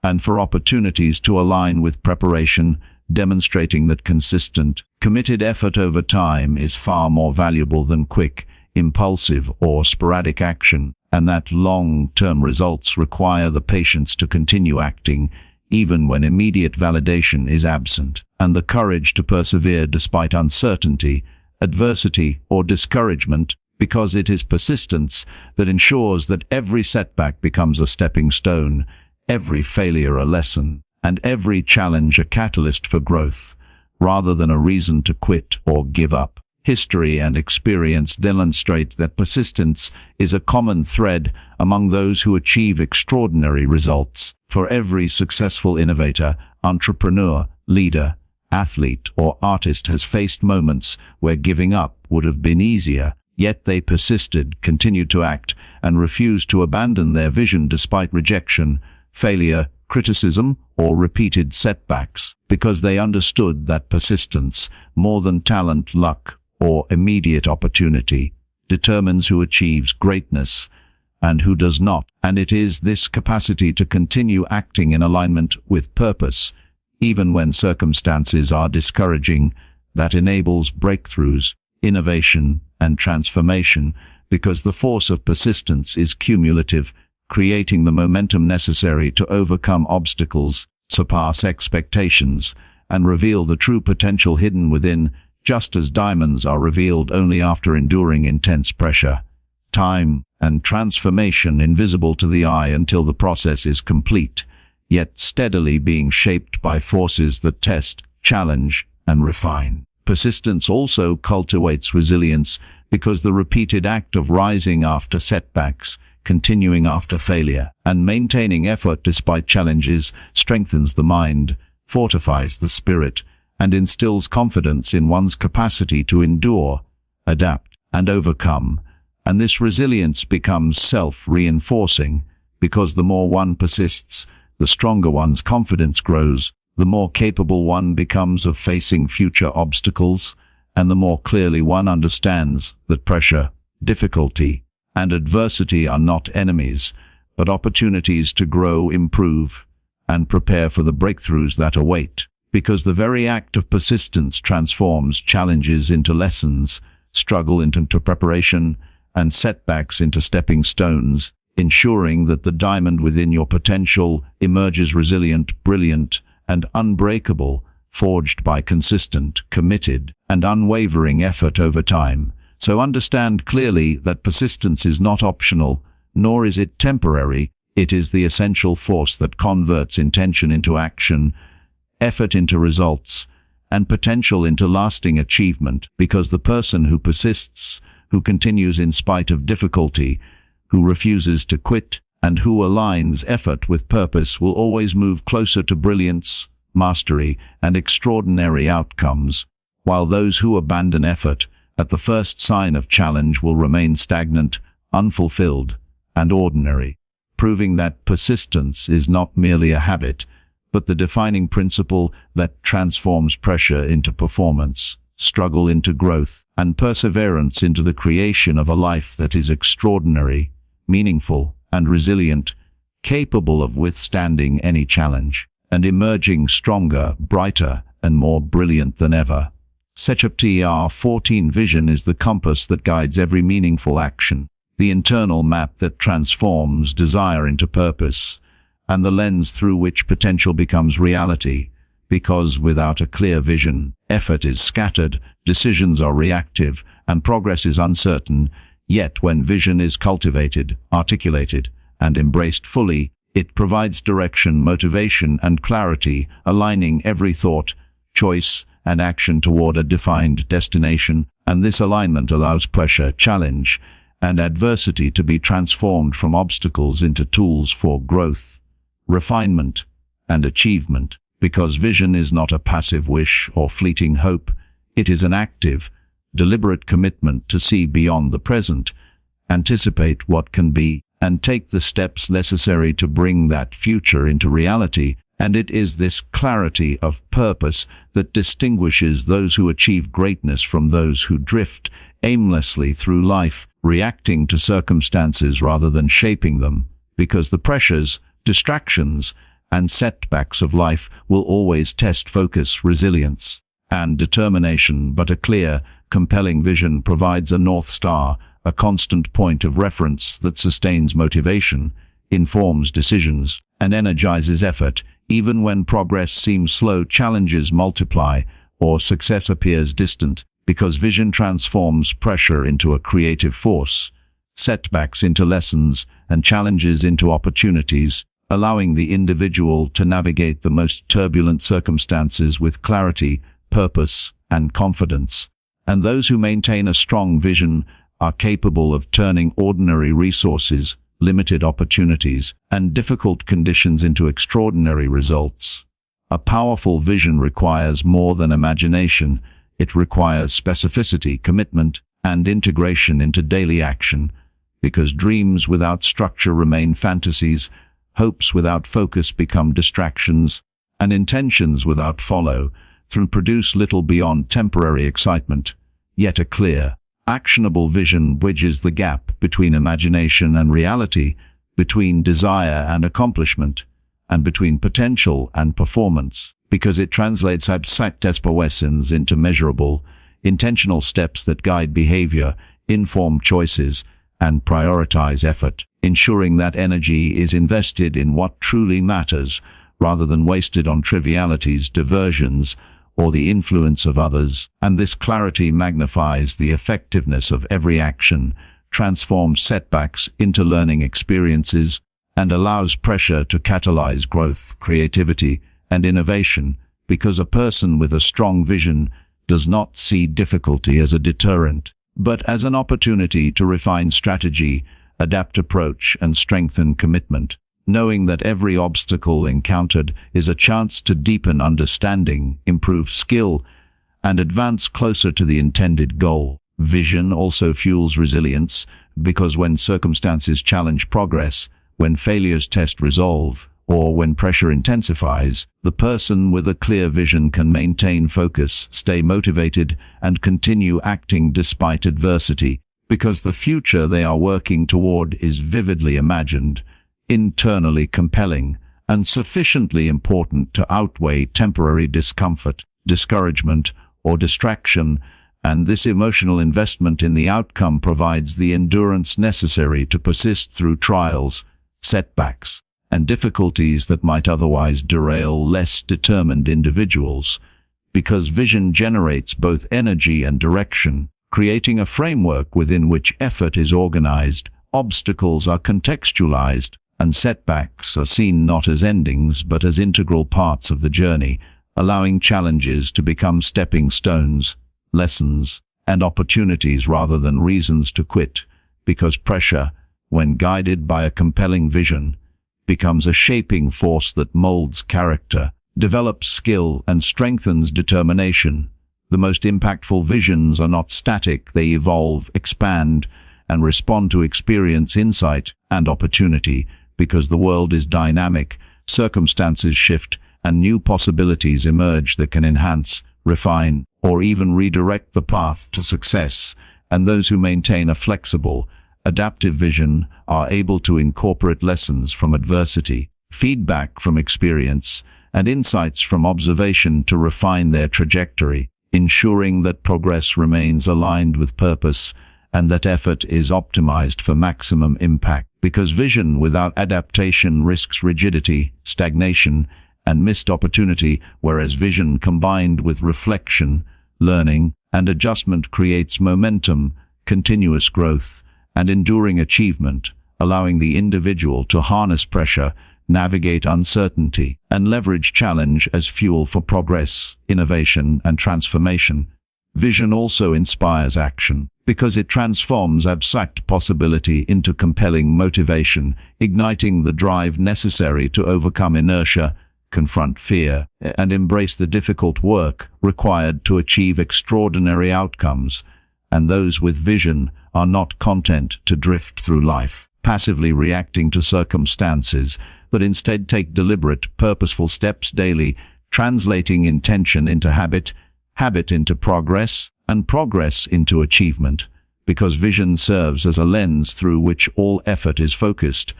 [SPEAKER 1] and for opportunities to align with preparation, demonstrating that consistent, committed effort over time is far more valuable than quick, impulsive, or sporadic action, and that long-term results require the patience to continue acting, even when immediate validation is absent, and the courage to persevere despite uncertainty, adversity, or discouragement, because it is persistence that ensures that every setback becomes a stepping stone, every failure a lesson, and every challenge a catalyst for growth, rather than a reason to quit or give up. History and experience demonstrate that persistence is a common thread among those who achieve extraordinary results. For every successful innovator, entrepreneur, leader, athlete, or artist has faced moments where giving up would have been easier. Yet they persisted, continued to act, and refused to abandon their vision despite rejection, failure, criticism, or repeated setbacks, because they understood that persistence, more than talent, luck, or immediate opportunity, determines who achieves greatness and who does not. And it is this capacity to continue acting in alignment with purpose, even when circumstances are discouraging, that enables breakthroughs, innovation, and transformation, because the force of persistence is cumulative, creating the momentum necessary to overcome obstacles, surpass expectations, and reveal the true potential hidden within, just as diamonds are revealed only after enduring intense pressure, time, and transformation invisible to the eye until the process is complete, yet steadily being shaped by forces that test, challenge, and refine. Persistence also cultivates resilience because the repeated act of rising after setbacks, continuing after failure, and maintaining effort despite challenges strengthens the mind, fortifies the spirit, and instills confidence in one's capacity to endure, adapt, and overcome. And this resilience becomes self-reinforcing, because the more one persists, the stronger one's confidence grows, the more capable one becomes of facing future obstacles, and the more clearly one understands that pressure, difficulty, and adversity are not enemies, but opportunities to grow, improve, and prepare for the breakthroughs that await. Because the very act of persistence transforms challenges into lessons, struggle into preparation, and setbacks into stepping stones, ensuring that the diamond within your potential emerges resilient, brilliant, and unbreakable, forged by consistent, committed, and unwavering effort over time. So understand clearly that persistence is not optional, nor is it temporary. It is the essential force that converts intention into action, effort into results, and potential into lasting achievement, because the person who persists, who continues in spite of difficulty, who refuses to quit, and who aligns effort with purpose will always move closer to brilliance, mastery, and extraordinary outcomes, while those who abandon effort at the first sign of challenge will remain stagnant, unfulfilled, and ordinary, proving that persistence is not merely a habit, but the defining principle that transforms pressure into performance, struggle into growth, and perseverance into the creation of a life that is extraordinary, meaningful, and resilient, capable of withstanding any challenge, and emerging stronger, brighter, and more brilliant than ever. Hardship 14 vision is the compass that guides every meaningful action, the internal map that transforms desire into purpose, and the lens through which potential becomes reality, because without a clear vision, effort is scattered, decisions are reactive, and progress is uncertain. Yet when vision is cultivated, articulated, and embraced fully, it provides direction, motivation, and clarity, aligning every thought, choice, and action toward a defined destination, and this alignment allows pressure, challenge, and adversity to be transformed from obstacles into tools for growth, refinement, and achievement, because vision is not a passive wish or fleeting hope. It is an active, deliberate commitment to see beyond the present, anticipate what can be, and take the steps necessary to bring that future into reality. And it is this clarity of purpose that distinguishes those who achieve greatness from those who drift aimlessly through life, reacting to circumstances rather than shaping them, because the pressures, distractions, and setbacks of life will always test focus, resilience, and determination, but a clear, compelling vision provides a North Star, a constant point of reference that sustains motivation, informs decisions, and energizes effort. Even when progress seems slow, challenges multiply, or success appears distant, because vision transforms pressure into a creative force, setbacks into lessons, and challenges into opportunities, allowing the individual to navigate the most turbulent circumstances with clarity, purpose, and confidence. And those who maintain a strong vision are capable of turning ordinary resources, limited opportunities, and difficult conditions into extraordinary results. A powerful vision requires more than imagination. It requires specificity, commitment, and integration into daily action, because dreams without structure remain fantasies, hopes without focus become distractions, and intentions without follow-through produce little beyond temporary excitement. Yet a clear, actionable vision bridges the gap between imagination and reality, between desire and accomplishment, and between potential and performance, because it translates abstract aspirations into measurable, intentional steps that guide behavior, inform choices, and prioritize effort, ensuring that energy is invested in what truly matters, rather than wasted on trivialities, diversions, or the influence of others. And this clarity magnifies the effectiveness of every action, transforms setbacks into learning experiences, and allows pressure to catalyze growth, creativity, and innovation, because a person with a strong vision does not see difficulty as a deterrent, but as an opportunity to refine strategy, adapt approach, and strengthen commitment, knowing that every obstacle encountered is a chance to deepen understanding, improve skill, and advance closer to the intended goal. Vision also fuels resilience, because when circumstances challenge progress, when failures test resolve, or when pressure intensifies, the person with a clear vision can maintain focus, stay motivated, and continue acting despite adversity, because the future they are working toward is vividly imagined, internally compelling, and sufficiently important to outweigh temporary discomfort, discouragement, or distraction, and this emotional investment in the outcome provides the endurance necessary to persist through trials, setbacks, and difficulties that might otherwise derail less determined individuals, because vision generates both energy and direction, creating a framework within which effort is organized, obstacles are contextualized, and setbacks are seen not as endings but as integral parts of the journey, allowing challenges to become stepping stones, lessons, and opportunities rather than reasons to quit, because pressure, when guided by a compelling vision, becomes a shaping force that molds character, develops skill, and strengthens determination. The most impactful visions are not static, they evolve, expand, and respond to experience, insight, and opportunity, because the world is dynamic, circumstances shift, and new possibilities emerge that can enhance, refine, or even redirect the path to success, and those who maintain a flexible, adaptive vision are able to incorporate lessons from adversity, feedback from experience, and insights from observation to refine their trajectory, ensuring that progress remains aligned with purpose and that effort is optimized for maximum impact, because vision without adaptation risks rigidity, stagnation, and missed opportunity, whereas vision combined with reflection, learning, and adjustment creates momentum, continuous growth, and enduring achievement, allowing the individual to harness pressure, navigate uncertainty, and leverage challenge as fuel for progress, innovation, and transformation. Vision also inspires action, because it transforms abstract possibility into compelling motivation, igniting the drive necessary to overcome inertia, confront fear, and embrace the difficult work required to achieve extraordinary outcomes. And those with vision are not content to drift through life, passively reacting to circumstances, but instead take deliberate, purposeful steps daily, translating intention into habit, habit into progress, and progress into achievement, because vision serves as a lens through which all effort is focused,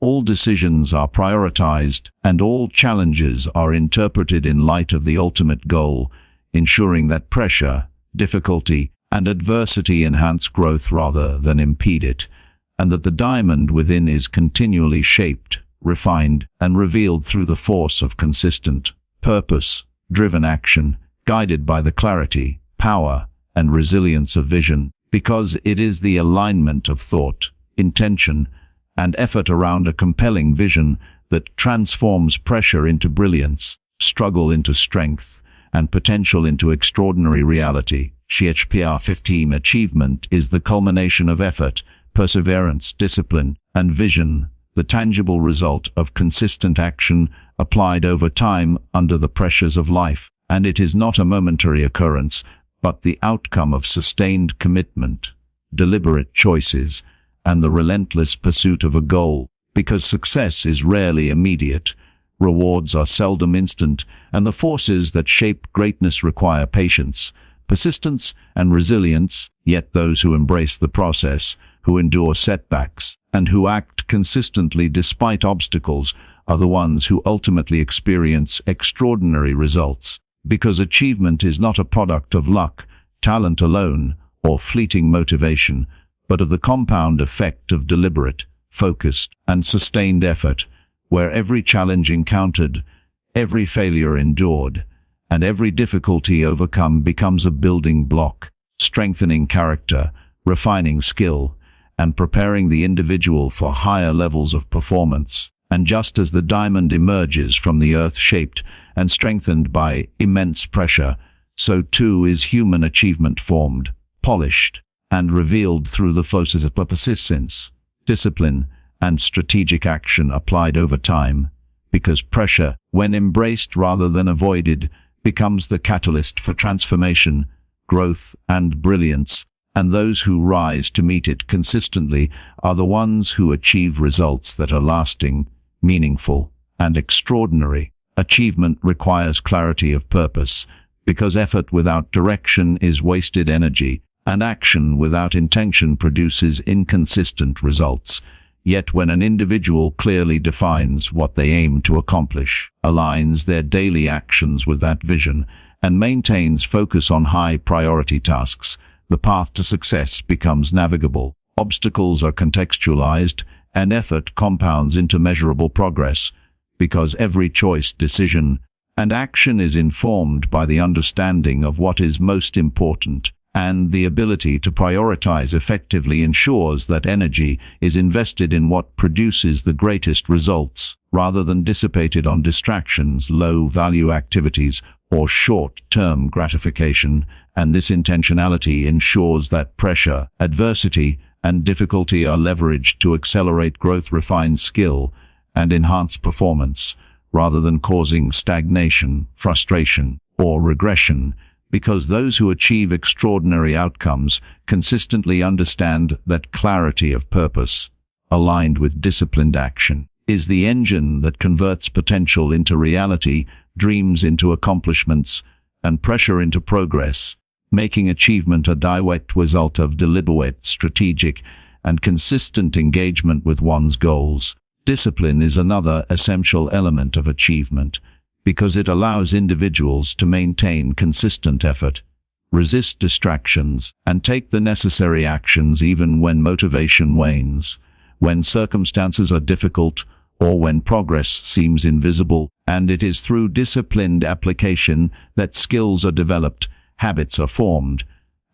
[SPEAKER 1] all decisions are prioritized, and all challenges are interpreted in light of the ultimate goal, ensuring that pressure, difficulty, and adversity enhance growth rather than impede it, and that the diamond within is continually shaped, refined, and revealed through the force of consistent, purpose-driven action, guided by the clarity, power, and resilience of vision, because it is the alignment of thought, intention, and effort around a compelling vision that transforms pressure into brilliance, struggle into strength, and potential into extraordinary reality. HPR 15 achievement is the culmination of effort, perseverance, discipline, and vision, the tangible result of consistent action applied over time under the pressures of life, and it is not a momentary occurrence, but the outcome of sustained commitment, deliberate choices, and the relentless pursuit of a goal, because success is rarely immediate, rewards are seldom instant, and the forces that shape greatness require patience, persistence, and resilience. Yet those who embrace the process, who endure setbacks, and who act consistently despite obstacles are the ones who ultimately experience extraordinary results, because achievement is not a product of luck, talent alone, or fleeting motivation, but of the compound effect of deliberate, focused, and sustained effort, where every challenge encountered, every failure endured, and every difficulty overcome becomes a building block, strengthening character, refining skill, and preparing the individual for higher levels of performance. And just as the diamond emerges from the earth shaped and strengthened by immense pressure, so too is human achievement formed, polished, and revealed through the process of persistence, discipline, and strategic action applied over time, because pressure, when embraced rather than avoided, becomes the catalyst for transformation, growth, and brilliance, and those who rise to meet it consistently are the ones who achieve results that are lasting, meaningful, and extraordinary. Achievement requires clarity of purpose, because effort without direction is wasted energy, and action without intention produces inconsistent results. Yet when an individual clearly defines what they aim to accomplish, aligns their daily actions with that vision, and maintains focus on high-priority tasks, the path to success becomes navigable. Obstacles are contextualized, and effort compounds into measurable progress, because every choice, decision, and action is informed by the understanding of what is most important, and the ability to prioritize effectively ensures that energy is invested in what produces the greatest results, rather than dissipated on distractions, low-value activities, or short-term gratification, and this intentionality ensures that pressure, adversity, and difficulty are leveraged to accelerate growth, refine skill, and enhance performance, rather than causing stagnation, frustration, or regression, because those who achieve extraordinary outcomes consistently understand that clarity of purpose, aligned with disciplined action, is the engine that converts potential into reality, dreams into accomplishments, and pressure into progress, making achievement a direct result of deliberate, strategic, and consistent engagement with one's goals. Discipline is another essential element of achievement, because it allows individuals to maintain consistent effort, resist distractions, and take the necessary actions even when motivation wanes, when circumstances are difficult, or when progress seems invisible. And it is through disciplined application that skills are developed, habits are formed,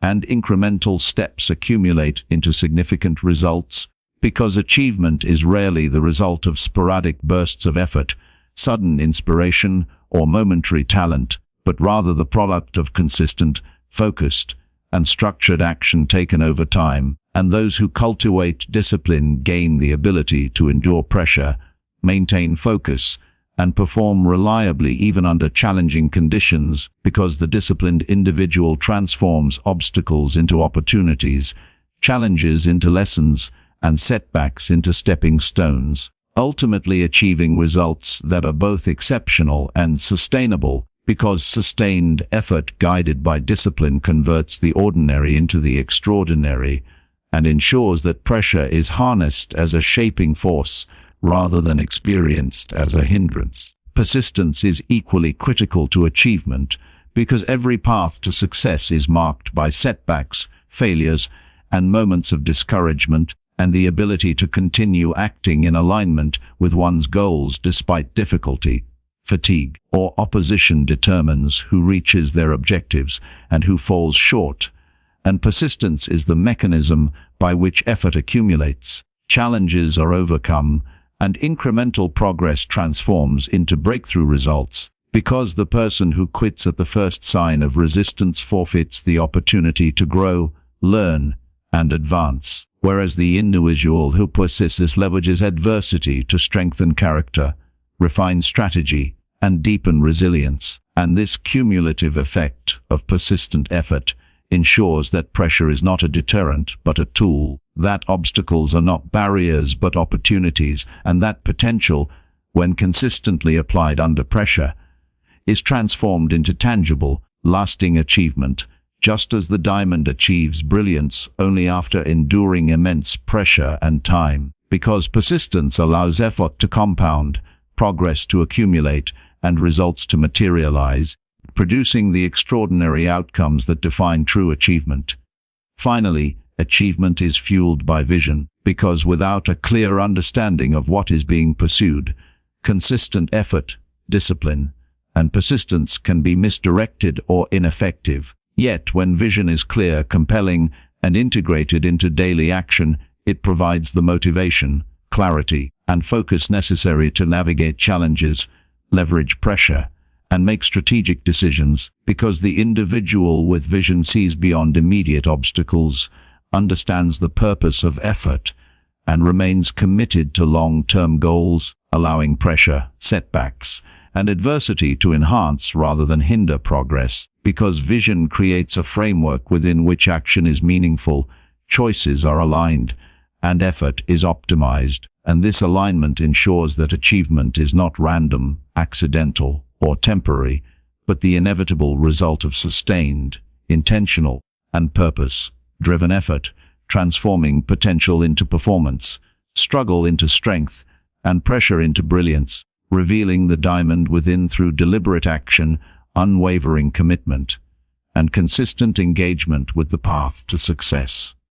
[SPEAKER 1] and incremental steps accumulate into significant results, because achievement is rarely the result of sporadic bursts of effort, sudden inspiration, or momentary talent, but rather the product of consistent, focused, and structured action taken over time. And those who cultivate discipline gain the ability to endure pressure, maintain focus, and perform reliably even under challenging conditions, because the disciplined individual transforms obstacles into opportunities, challenges into lessons, and setbacks into stepping stones, ultimately achieving results that are both exceptional and sustainable, because sustained effort guided by discipline converts the ordinary into the extraordinary, and ensures that pressure is harnessed as a shaping force, rather than experienced as a hindrance. Persistence is equally critical to achievement, because every path to success is marked by setbacks, failures, and moments of discouragement, and the ability to continue acting in alignment with one's goals despite difficulty, fatigue, or opposition determines who reaches their objectives and who falls short, and persistence is the mechanism by which effort accumulates, challenges are overcome, and incremental progress transforms into breakthrough results, because the person who quits at the first sign of resistance forfeits the opportunity to grow, learn, and advance, whereas the individual who persists leverages adversity to strengthen character, refine strategy, and deepen resilience. And this cumulative effect of persistent effort ensures that pressure is not a deterrent but a tool, that obstacles are not barriers but opportunities, and that potential, when consistently applied under pressure, is transformed into tangible, lasting achievement, just as the diamond achieves brilliance only after enduring immense pressure and time, because persistence allows effort to compound, progress to accumulate, and results to materialize, producing the extraordinary outcomes that define true achievement. Finally, achievement is fueled by vision, because without a clear understanding of what is being pursued, consistent effort, discipline, and persistence can be misdirected or ineffective. Yet when vision is clear, compelling, and integrated into daily action, It provides the motivation, clarity, and focus necessary to navigate challenges, leverage pressure, and make strategic decisions, because the individual with vision sees beyond immediate obstacles, understands the purpose of effort, and remains committed to long-term goals, allowing pressure, setbacks, and adversity to enhance rather than hinder progress. Because vision creates a framework within which action is meaningful, choices are aligned, and effort is optimized, and this alignment ensures that achievement is not random, accidental, or temporary, but the inevitable result of sustained, intentional, and purpose-driven effort, transforming potential into performance, struggle into strength, and pressure into brilliance, revealing the diamond within through deliberate action, unwavering commitment, and consistent engagement with the path to success.